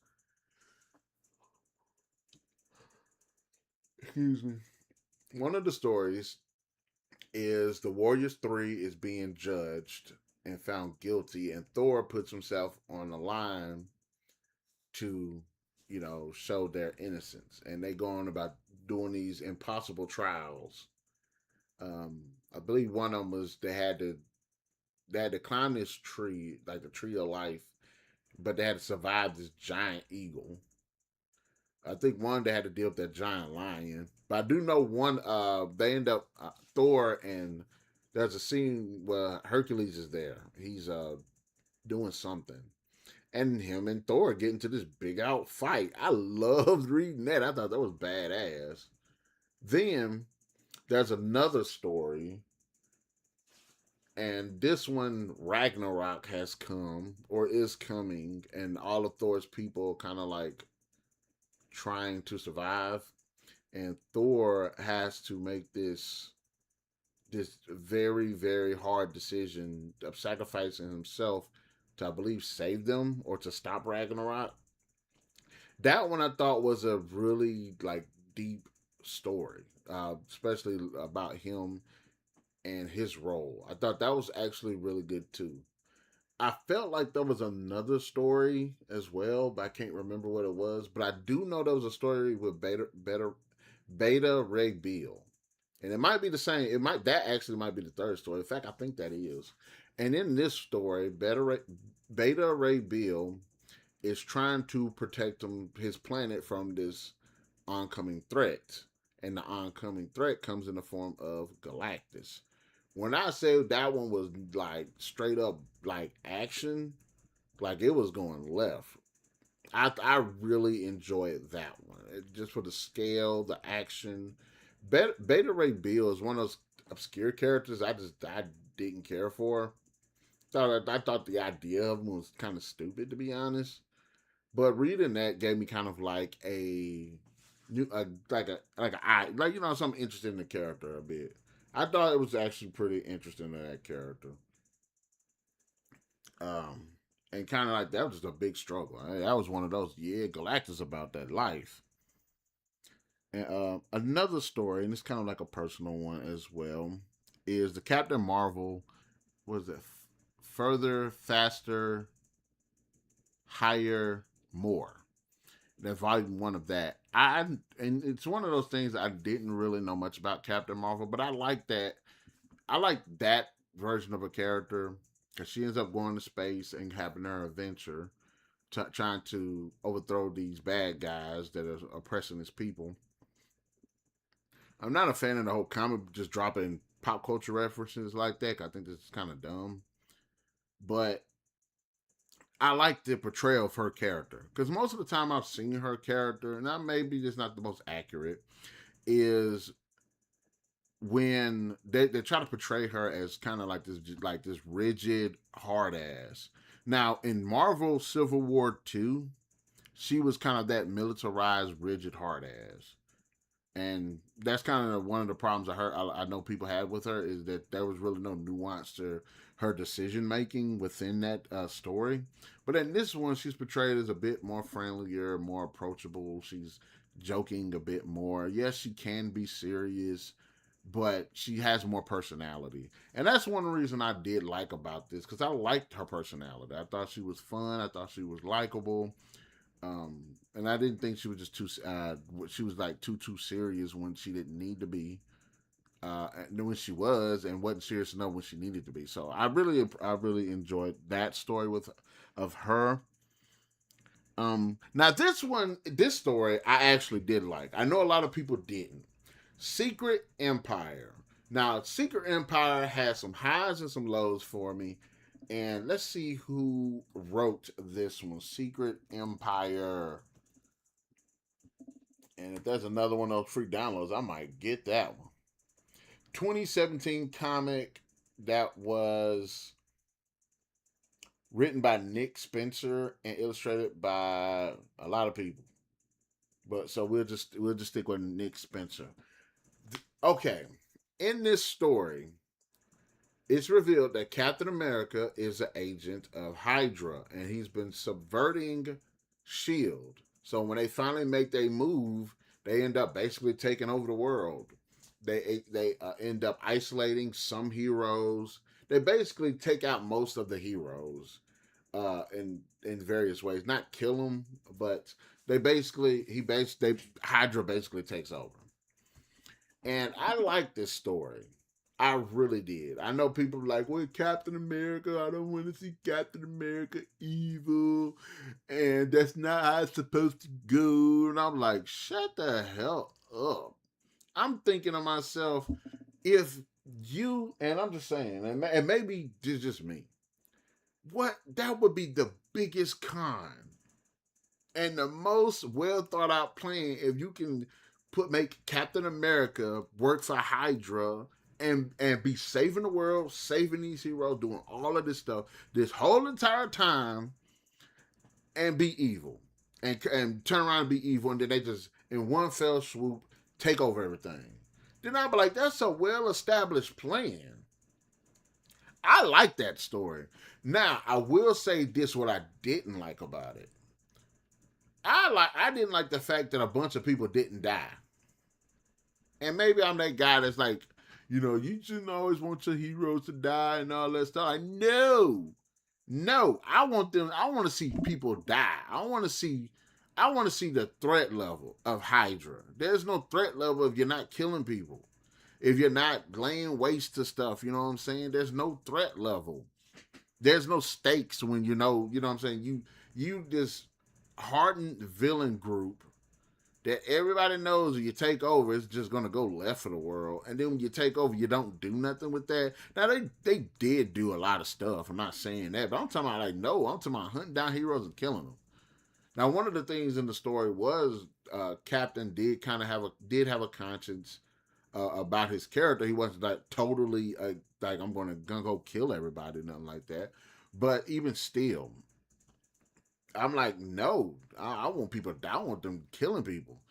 Excuse me. One of the stories is the Warriors 3 is being judged and found guilty, and Thor puts himself on the line to, show their innocence. And they go on about doing these impossible trials. I believe one of them was they had to climb this tree, like the tree of life, but they had to survive this giant eagle. I think one they had to deal with that giant lion. But I do know one. They end up Thor, and there's a scene where Hercules is there. He's doing something, and him and Thor get into this big out fight. I loved reading that. I thought that was badass. Then there's another story, and this one Ragnarok has come or is coming, and all of Thor's people kind of like trying to survive, and Thor has to make this very very hard decision of sacrificing himself to, I believe, save them or to stop Ragnarok. That one I thought was a really like deep story, especially about him and his role. I thought that was actually really good too. I felt like there was another story as well, but I can't remember what it was. But I do know there was a story with Beta Ray Bill, and it might be the same. That actually might be the third story. In fact, I think that is. And in this story, Beta Ray Bill is trying to protect his planet from this oncoming threat, and the oncoming threat comes in the form of Galactus. When I say that one was like straight up like action, like it was going left. I really enjoyed that one. Just for the scale, the action. Beta Ray Bill is one of those obscure characters I didn't care for. I thought the idea of him was kind of stupid, to be honest. But reading that gave me kind of like a new like a eye, like something interesting in the character a bit. I thought it was actually pretty interesting in that character. Um, and kind of like that was just a big struggle. That was one of those. Yeah, Galactus about that life. And another story, and it's kind of like a personal one as well, is the Captain Marvel. What is it? Further, faster, higher, more. That's volume one of that. And it's one of those things I didn't really know much about Captain Marvel, but I like that. I like that version of a character because she ends up going to space and having her adventure, trying to overthrow these bad guys that are oppressing his people. I'm not a fan of the whole comic just dropping pop culture references like that. I think this is kind of dumb, but I like the portrayal of her character because most of the time I've seen her character, and that maybe just not the most accurate, is when they try to portray her as kind of like this rigid hard ass. Now in Marvel Civil War 2, she was kind of that militarized rigid hard ass. And that's kind of one of the problems I know people had with her is that there was really no nuance to her decision making within that story. But in this one, she's portrayed as a bit more friendlier, more approachable. She's joking a bit more. Yes, she can be serious, but she has more personality. And that's one reason I did like about this because I liked her personality. I thought she was fun. I thought she was likable. And I didn't think she was just too. She was like too serious when she didn't need to be. When she was and wasn't serious enough when she needed to be. So I really enjoyed that story with of her. Now this story I actually did like. I know a lot of people didn't. Secret Empire. Now, Secret Empire has some highs and some lows for me. And let's see who wrote this one. Secret Empire. And if there's another one of those free downloads, I might get that one. 2017 comic that was written by Nick Spencer and illustrated by a lot of people. But so we'll just stick with Nick Spencer. Okay. In this story, it's revealed that Captain America is an agent of Hydra and he's been subverting Shield. So when they finally make their move, they end up basically taking over the world. They end up isolating some heroes. They basically take out most of the heroes in various ways. Not kill them, but Hydra basically takes over. And I like this story. I really did. I know people are like, well, Captain America, I don't want to see Captain America evil. And that's not how it's supposed to go. And I'm like, shut the hell up. I'm thinking to myself, if you, and I'm just saying, and maybe it's just me, that would be the biggest con and the most well thought out plan if you can make Captain America work for Hydra and be saving the world, saving these heroes, doing all of this stuff this whole entire time, and be evil, and turn around and be evil, and then they just in one fell swoop take over everything. Then I'll be like, that's a well established plan. I like that story. Now I will say this: what I didn't like about it. I didn't like the fact that a bunch of people didn't die. And maybe I'm that guy that's like, you shouldn't always want your heroes to die and all that stuff. No. I want to see people die. I want to see the threat level of Hydra. There's no threat level if you're not killing people. If you're not laying waste to stuff, you know what I'm saying? There's no threat level. There's no stakes when you know what I'm saying? You this hardened villain group that everybody knows when you take over, it's just gonna go left for the world. And then when you take over, you don't do nothing with that. Now they did do a lot of stuff. I'm not saying that, but I'm talking about like no, I'm talking about hunting down heroes and killing them. Now one of the things in the story was Captain did kind of have a conscience about his character. He wasn't like totally like I'm going to gung ho kill everybody, nothing like that. But even still, I'm like, no, I want people to die. I want them killing people.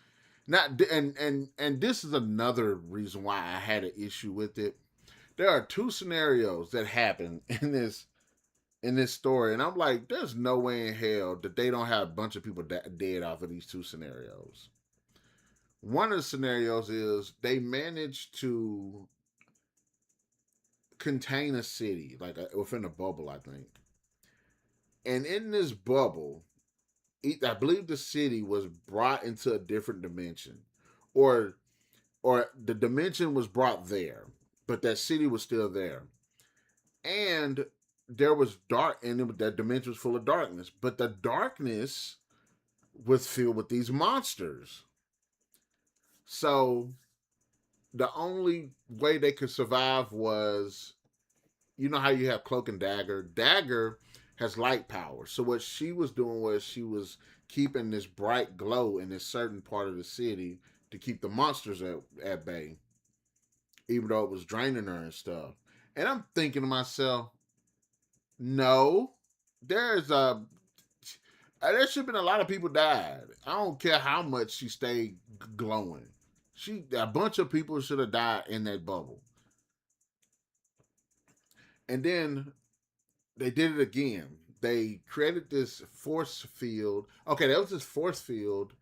Not and this is another reason why I had an issue with it. There are two scenarios that happen in this story, and I'm like, there's no way in hell that they don't have a bunch of people dead off of these two scenarios. One of the scenarios is they managed to contain a city, like within a bubble, I think. And in this bubble, I believe the city was brought into a different dimension, or or the dimension was brought there, but that city was still there, and there was dark, and that dimension was full of darkness, but the darkness was filled with these monsters. So the only way they could survive was, you know how you have cloak and dagger. Dagger has light power. So what she was doing was she was keeping this bright glow in this certain part of the city to keep the monsters at bay, even though it was draining her and stuff. And I'm thinking to myself, no, there's a there should have been a lot of people died. I don't care how much she stayed glowing. A bunch of people should have died in that bubble. And then they did it again. They created this force field. Okay, there was this force field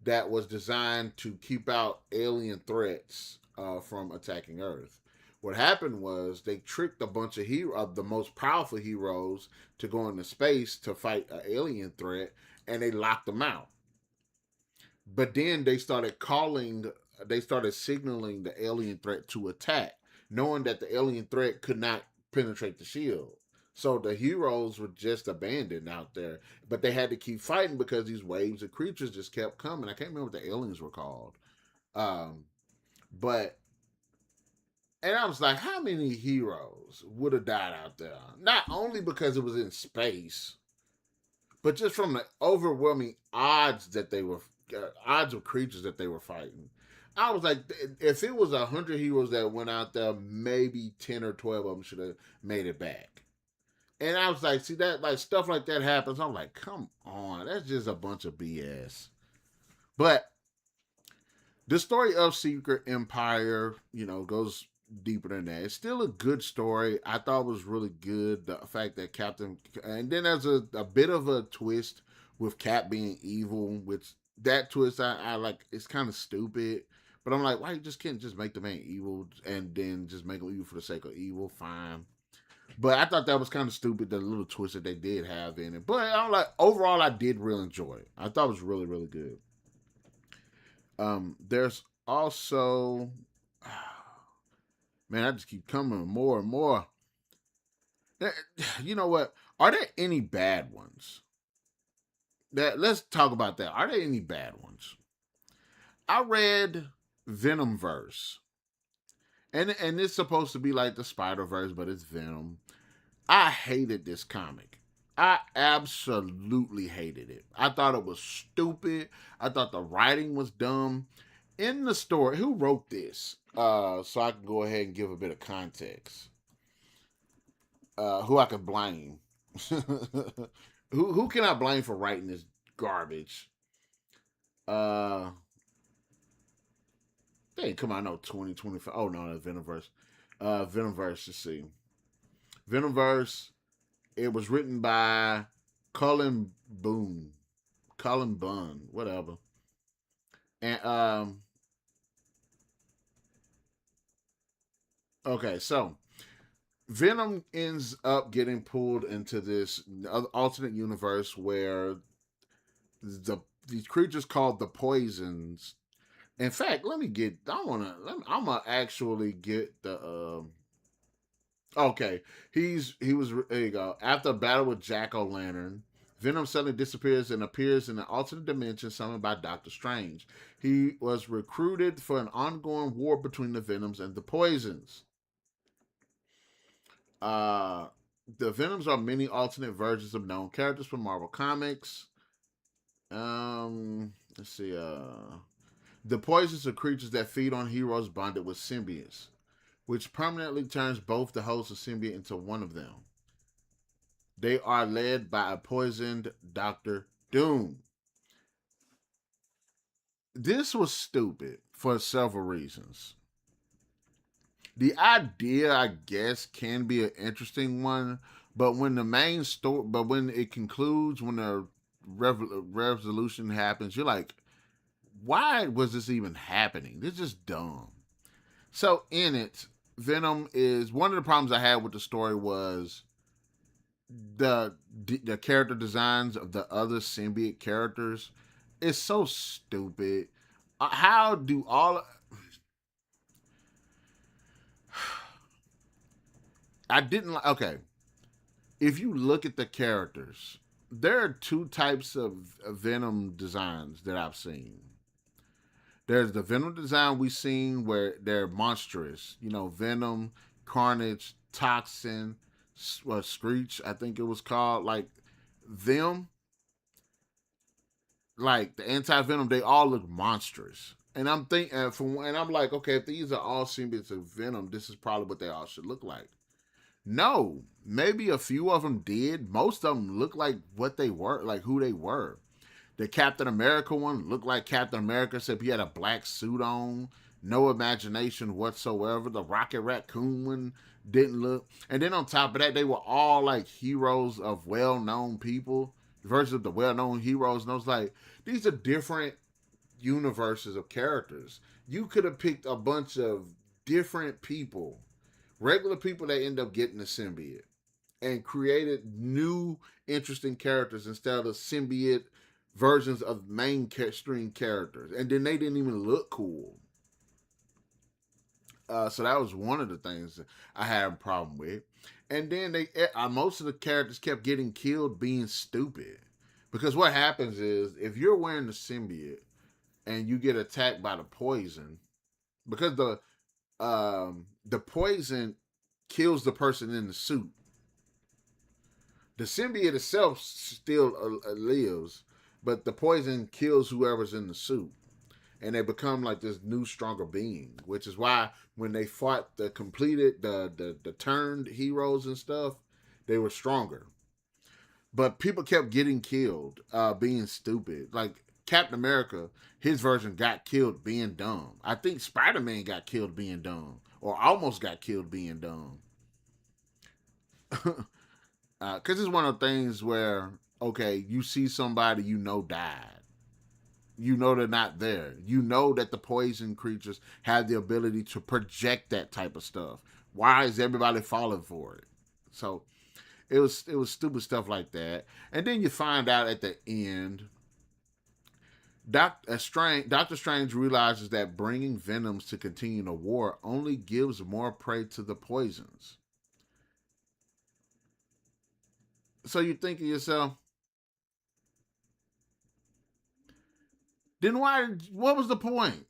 that was designed to keep out alien threats from attacking Earth. What happened was they tricked a bunch of the most powerful heroes to go into space to fight an alien threat, and they locked them out. But then they started signaling the alien threat to attack, knowing that the alien threat could not penetrate the shield. So the heroes were just abandoned out there, but they had to keep fighting because these waves of creatures just kept coming. I can't remember what the aliens were called, um, but and I was like, how many heroes would have died out there? Not only because it was in space, but just from the overwhelming odds that they were odds of creatures that they were fighting. I was like, if it was 100 heroes that went out there, maybe 10 or 12 of them should have made it back. And I was like, see that like stuff like that happens. I'm like, come on, that's just a bunch of BS. But the story of Secret Empire, goes deeper than that. It's still a good story. I thought it was really good. The fact that Captain, and then there's a bit of a twist with Cap being evil, which that twist I like. It's kind of stupid, but I'm like, why you just can't just make the man evil and then just make him evil for the sake of evil? Fine. But I thought that was kind of stupid, the little twist that they did have in it. But I'm like, overall, I did really enjoy it. I thought it was really, really good. There's also, man, I just keep coming with more and more. You know what? Are there any bad ones? Let's talk about that. Are there any bad ones? I read Venomverse, and it's supposed to be like the Spider Verse, but it's Venom. I hated this comic. I absolutely hated it. I thought it was stupid. I thought the writing was dumb. In the story, who wrote this? So I can go ahead and give a bit of context. Who I can blame? Who can I blame for writing this garbage? Uh, they ain't come out no 2025. Oh no, that's Venomverse. Venomverse. Let's see. Venomverse. It was written by Cullen Boone, Cullen Bunn, whatever. And okay, so Venom ends up getting pulled into this alternate universe where these creatures called the Poisons. In fact, let me get. I'm gonna actually get the. Okay, he was there. You go. After a battle with Jack O' Lantern, Venom suddenly disappears and appears in an alternate dimension summoned by Doctor Strange. He was recruited for an ongoing war between the Venoms and the Poisons. Uh, the Venoms are many alternate versions of known characters from Marvel Comics. Let's see. The Poisons are creatures that feed on heroes bonded with symbiotes, which permanently turns both the host of symbiote into one of them. They are led by a poisoned Doctor Doom. This was stupid for several reasons. The idea, I guess, can be an interesting one, but when the main story, but when it concludes, when the resolution happens, you're like, why was this even happening? This is just dumb. So in it, Venom is one of the problems I had with the story was the the character designs of the other symbiote characters is so stupid. How do all I didn't like okay. If you look at the characters, there are two types of Venom designs that I've seen. There's the Venom design we've seen where they're monstrous. You know, Venom, Carnage, Toxin, Screech, I think it was called. Like them, like the anti Venom, they all look monstrous. And I'm thinking, and I'm like, okay, if these are all symbiotes of Venom, this is probably what they all should look like. No, maybe a few of them did. Most of them look like what they were, like who they were. The Captain America one looked like Captain America, except he had a black suit on, no imagination whatsoever. The Rocket Raccoon one didn't look. And then on top of that, they were all like heroes of well known people, versions of the well known heroes. And I was like, these are different universes of characters. You could have picked a bunch of different people, regular people that end up getting the symbiote, and created new interesting characters instead of symbiote versions of mainstream characters, and then they didn't even look cool. So that was one of the things I had a problem with. And then most of the characters kept getting killed being stupid, because what happens is if you're wearing the symbiote and you get attacked by the poison, because the poison kills the person in the suit. The symbiote itself still lives, but the poison kills whoever's in the suit, and they become like this new, stronger being. Which is why when they fought the completed, the turned heroes and stuff, they were stronger. But people kept getting killed, being stupid. Like Captain America, his version got killed being dumb. I think Spider Man got killed being dumb, or almost got killed being dumb. Because it's one of the things where, okay, you see somebody you know died. You know they're not there. You know that the poison creatures have the ability to project that type of stuff. Why is everybody falling for it? So it was stupid stuff like that. And then you find out at the end, Doctor Strange realizes that bringing venoms to continue the war only gives more prey to the poisons. So you think to yourself, then why? What was the point?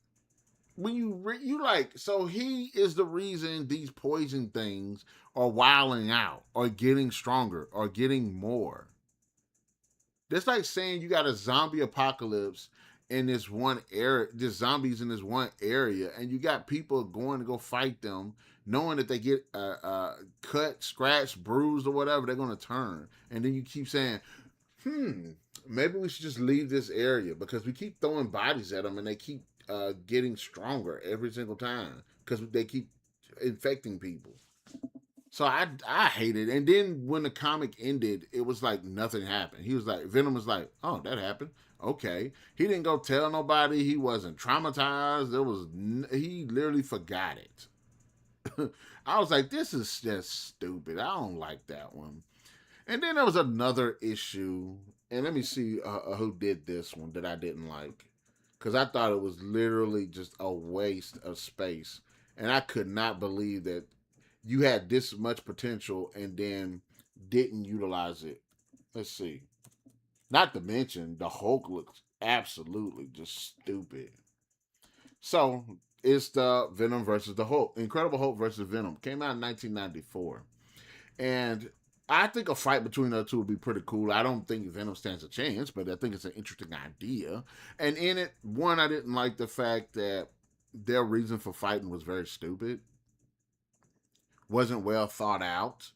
When you like, so he is the reason these poison things are wilding out, or getting stronger, or getting more. That's like saying you got a zombie apocalypse in this one area, just zombies in this one area, and you got people going to go fight them, knowing that they get cut, scratched, bruised, or whatever, they're going to turn. And then you keep saying, maybe we should just leave this area because we keep throwing bodies at them and they keep getting stronger every single time because they keep infecting people. So I hate it. And then when the comic ended, it was like nothing happened. He was like, Venom was like, oh, that happened. Okay. He didn't go tell nobody. He wasn't traumatized. He literally forgot it. I was like, this is just stupid. I don't like that one. And then there was another issue, and let me see who did this one that I didn't like, because I thought it was literally just a waste of space, and I could not believe that you had this much potential and then didn't utilize it. Let's see. Not to mention the Hulk looks absolutely just stupid. So it's the Venom versus the Hulk. Incredible Hulk versus Venom came out in 1994, and I think a fight between the two would be pretty cool. I don't think Venom stands a chance, but I think it's an interesting idea. And in it, one, I didn't like the fact that their reason for fighting was very stupid, wasn't well thought out.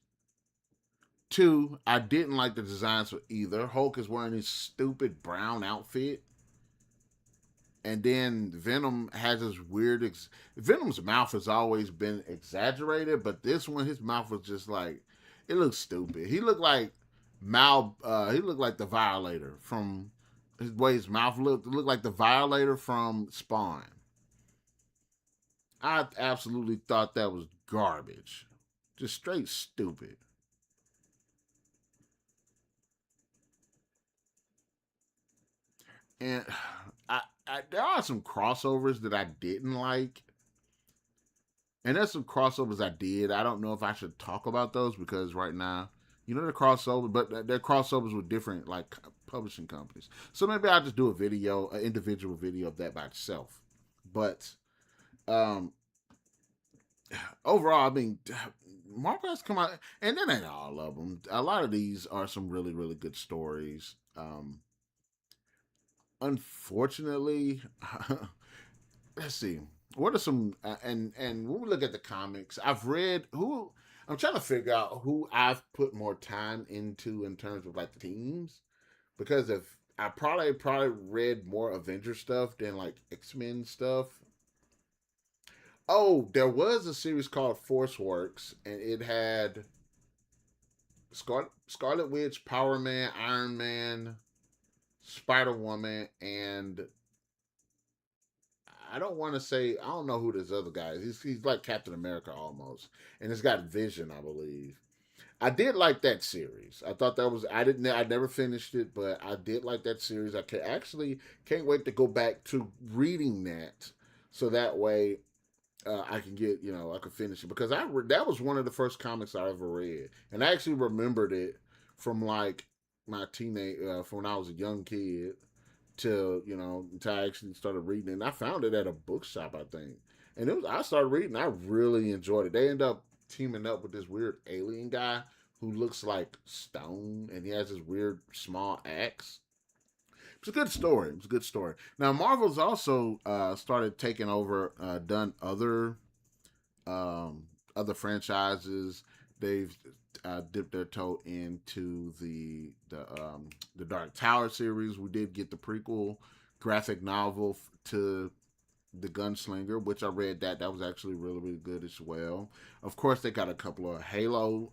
Two, I didn't like the designs for either. Hulk is wearing his stupid brown outfit, and then Venom has this weird. Venom's mouth has always been exaggerated, but this one, his mouth was just like it looked stupid. He looked like Mal. He looked like the Violator from his way his mouth looked. It looked like the Violator from Spawn. I absolutely thought that was garbage, just straight stupid. And there are some crossovers that I didn't like, and there's some crossovers I did. I don't know if I should talk about those because right now, they're crossovers, but they're crossovers with different like publishing companies. So maybe I'll just do a video, an individual video of that by itself. But um, overall, I mean, Marvel has come out, and that ain't all of them. A lot of these are some really, really good stories. Unfortunately, let's see. What are some and when we look at the comics, I've read who I'm trying to figure out who I've put more time into in terms of like the teams because if I probably read more Avenger stuff than like X-Men stuff. Oh, there was a series called Force Works, and it had Scarlet Witch, Power Man, Iron Man, Spider Woman, and I don't want to say I don't know who this other guy is. He's like Captain America almost, and it's got Vision, I believe. I did like that series. I thought that was I never finished it, but I did like that series. I can actually can't wait to go back to reading that, so that way I can get I can finish it because that was one of the first comics I ever read, and I actually remembered it from like my teenage from when I was a young kid till until I actually started reading it. And I found it at a bookshop, I think, and it was I started reading. I really enjoyed it. They end up teaming up with this weird alien guy who looks like stone, and he has this weird small axe. It's a good story. It's a good story. Now Marvel's also started taking over, done other franchises. They've dipped their toe into the Dark Tower series. We did get the prequel graphic novel to the Gunslinger, which I read that was actually really really good as well. Of course, they got a couple of Halo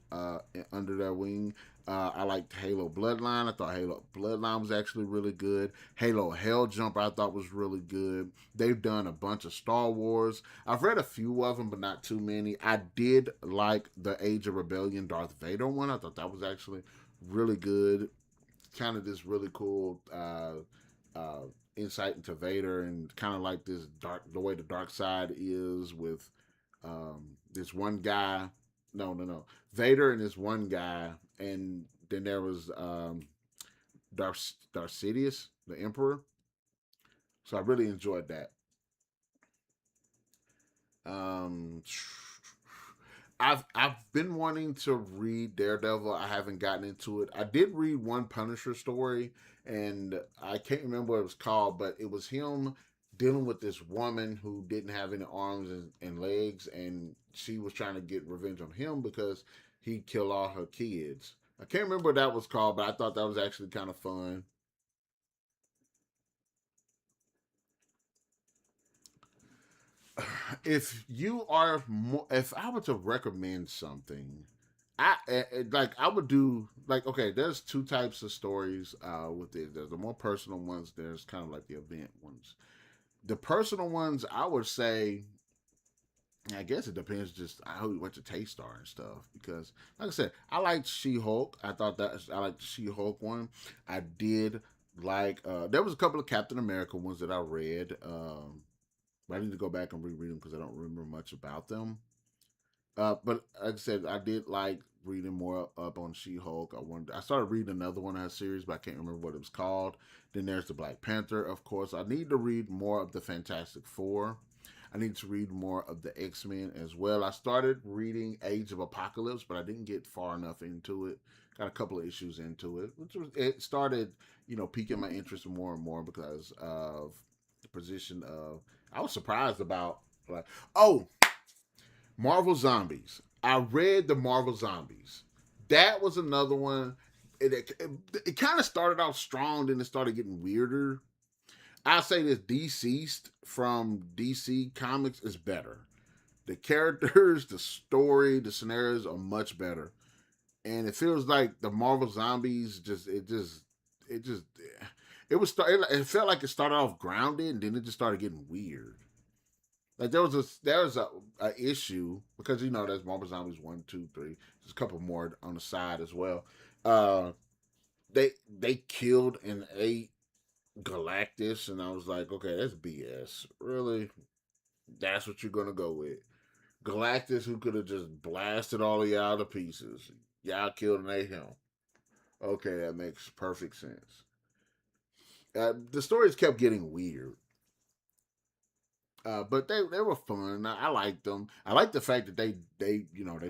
under their wing. I liked Halo Bloodline. I thought Halo Bloodline was actually really good. Halo Hell Jump I thought was really good. They've done a bunch of Star Wars. I've read a few of them, but not too many. I did like the Age of Rebellion Darth Vader one. I thought that was actually really good. Kind of this really cool uh, insight into Vader and kind of like this the way the dark side is with this one guy. No. Vader and this one guy, and then there was Darth Sidious, the Emperor. So I really enjoyed that. Um, I've been wanting to read Daredevil. I haven't gotten into it. I did read one Punisher story, and I can't remember what it was called, but it was him dealing with this woman who didn't have any arms and legs, and she was trying to get revenge on him because he killed all her kids. I can't remember what that was called, but I thought that was actually kind of fun. If you are more, if I were to recommend something, like I would do like okay. There's two types of stories with it. There's the more personal ones. There's kind of like the event ones. The personal ones, I would say. I guess it depends just how what your taste are and stuff. Because, like I said, I liked She Hulk. I thought that I liked the She Hulk one. I did like. There was a couple of Captain America ones that I read. But I need to go back and reread them because I don't remember much about them. But like I said, I did like reading more up on She-Hulk. I started reading another one of her series, but I can't remember what it was called. Then there's the Black Panther, of course. I need to read more of the Fantastic Four. I need to read more of the X-Men as well. I started reading Age of Apocalypse, but I didn't get far enough into it. Got a couple of issues into it, it started, piquing my interest more and more because of the position of. I was surprised about, like, oh, Marvel Zombies. I read the Marvel Zombies. That was another one. It kind of started off strong, then it started getting weirder. I'll say this: Deceased from DC Comics is better. The characters, the story, the scenarios are much better, and it feels like the Marvel Zombies it just it was it felt like it started off grounded, and then it just started getting weird. Like there was a issue because there's Marvel Zombies 1, 2, 3. There's a couple more on the side as well. Uh, they killed and ate Galactus, and I was like, okay, that's BS. Really, that's what you're gonna go with? Galactus, who could have just blasted all of y'all to pieces. Y'all killed and ate him. Okay, that makes perfect sense. The stories kept getting weird. But they were fun. I liked them. I like the fact that they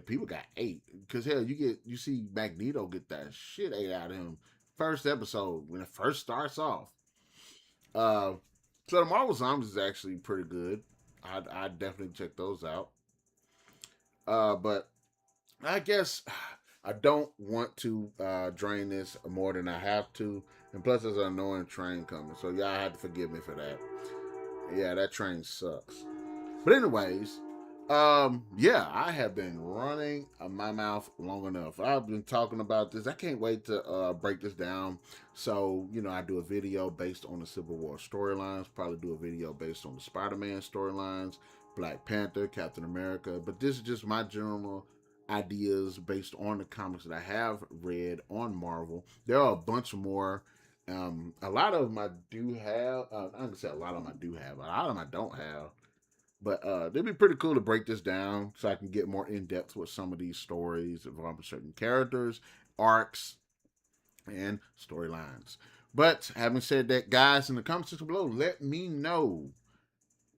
people got ate because hell you see Magneto get that shit ate out of him first episode when it first starts off. Uh, so the Marvel Zombies is actually pretty good. I definitely check those out. But I guess I don't want to drain this more than I have to, and plus there's an annoying train coming, so y'all have to forgive me for that. Yeah, that train sucks. But anyways, yeah, I have been running my mouth long enough. I've been talking about this. I can't wait to break this down. So, I do a video based on the Civil War storylines, probably do a video based on the Spider-Man storylines, Black Panther, Captain America. But this is just my general ideas based on the comics that I have read on Marvel. There are a bunch more. A lot of them I do have. I can say a lot of them I do have. A lot of them I don't have. But it'd be pretty cool to break this down so I can get more in depth with some of these stories involving certain characters, arcs, and storylines. But having said that, guys, in the comment section below, let me know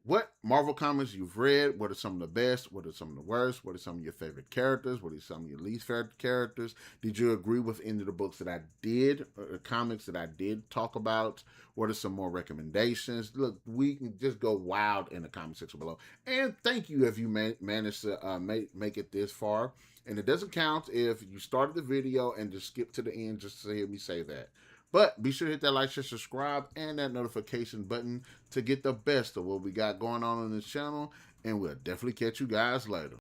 what Marvel comics you've read. What are some of the best? What are some of the worst? What are some of your favorite characters? What are some of your least favorite characters? Did you agree with any of the books that I did, or comics that I did talk about? What are some more recommendations? Look, we can just go wild in the comment section below. And thank you if you managed to make it this far. And it doesn't count if you started the video and just skip to the end just to hear me say that. But be sure to hit that like, share, subscribe, and that notification button to get the best of what we got going on this channel. And we'll definitely catch you guys later.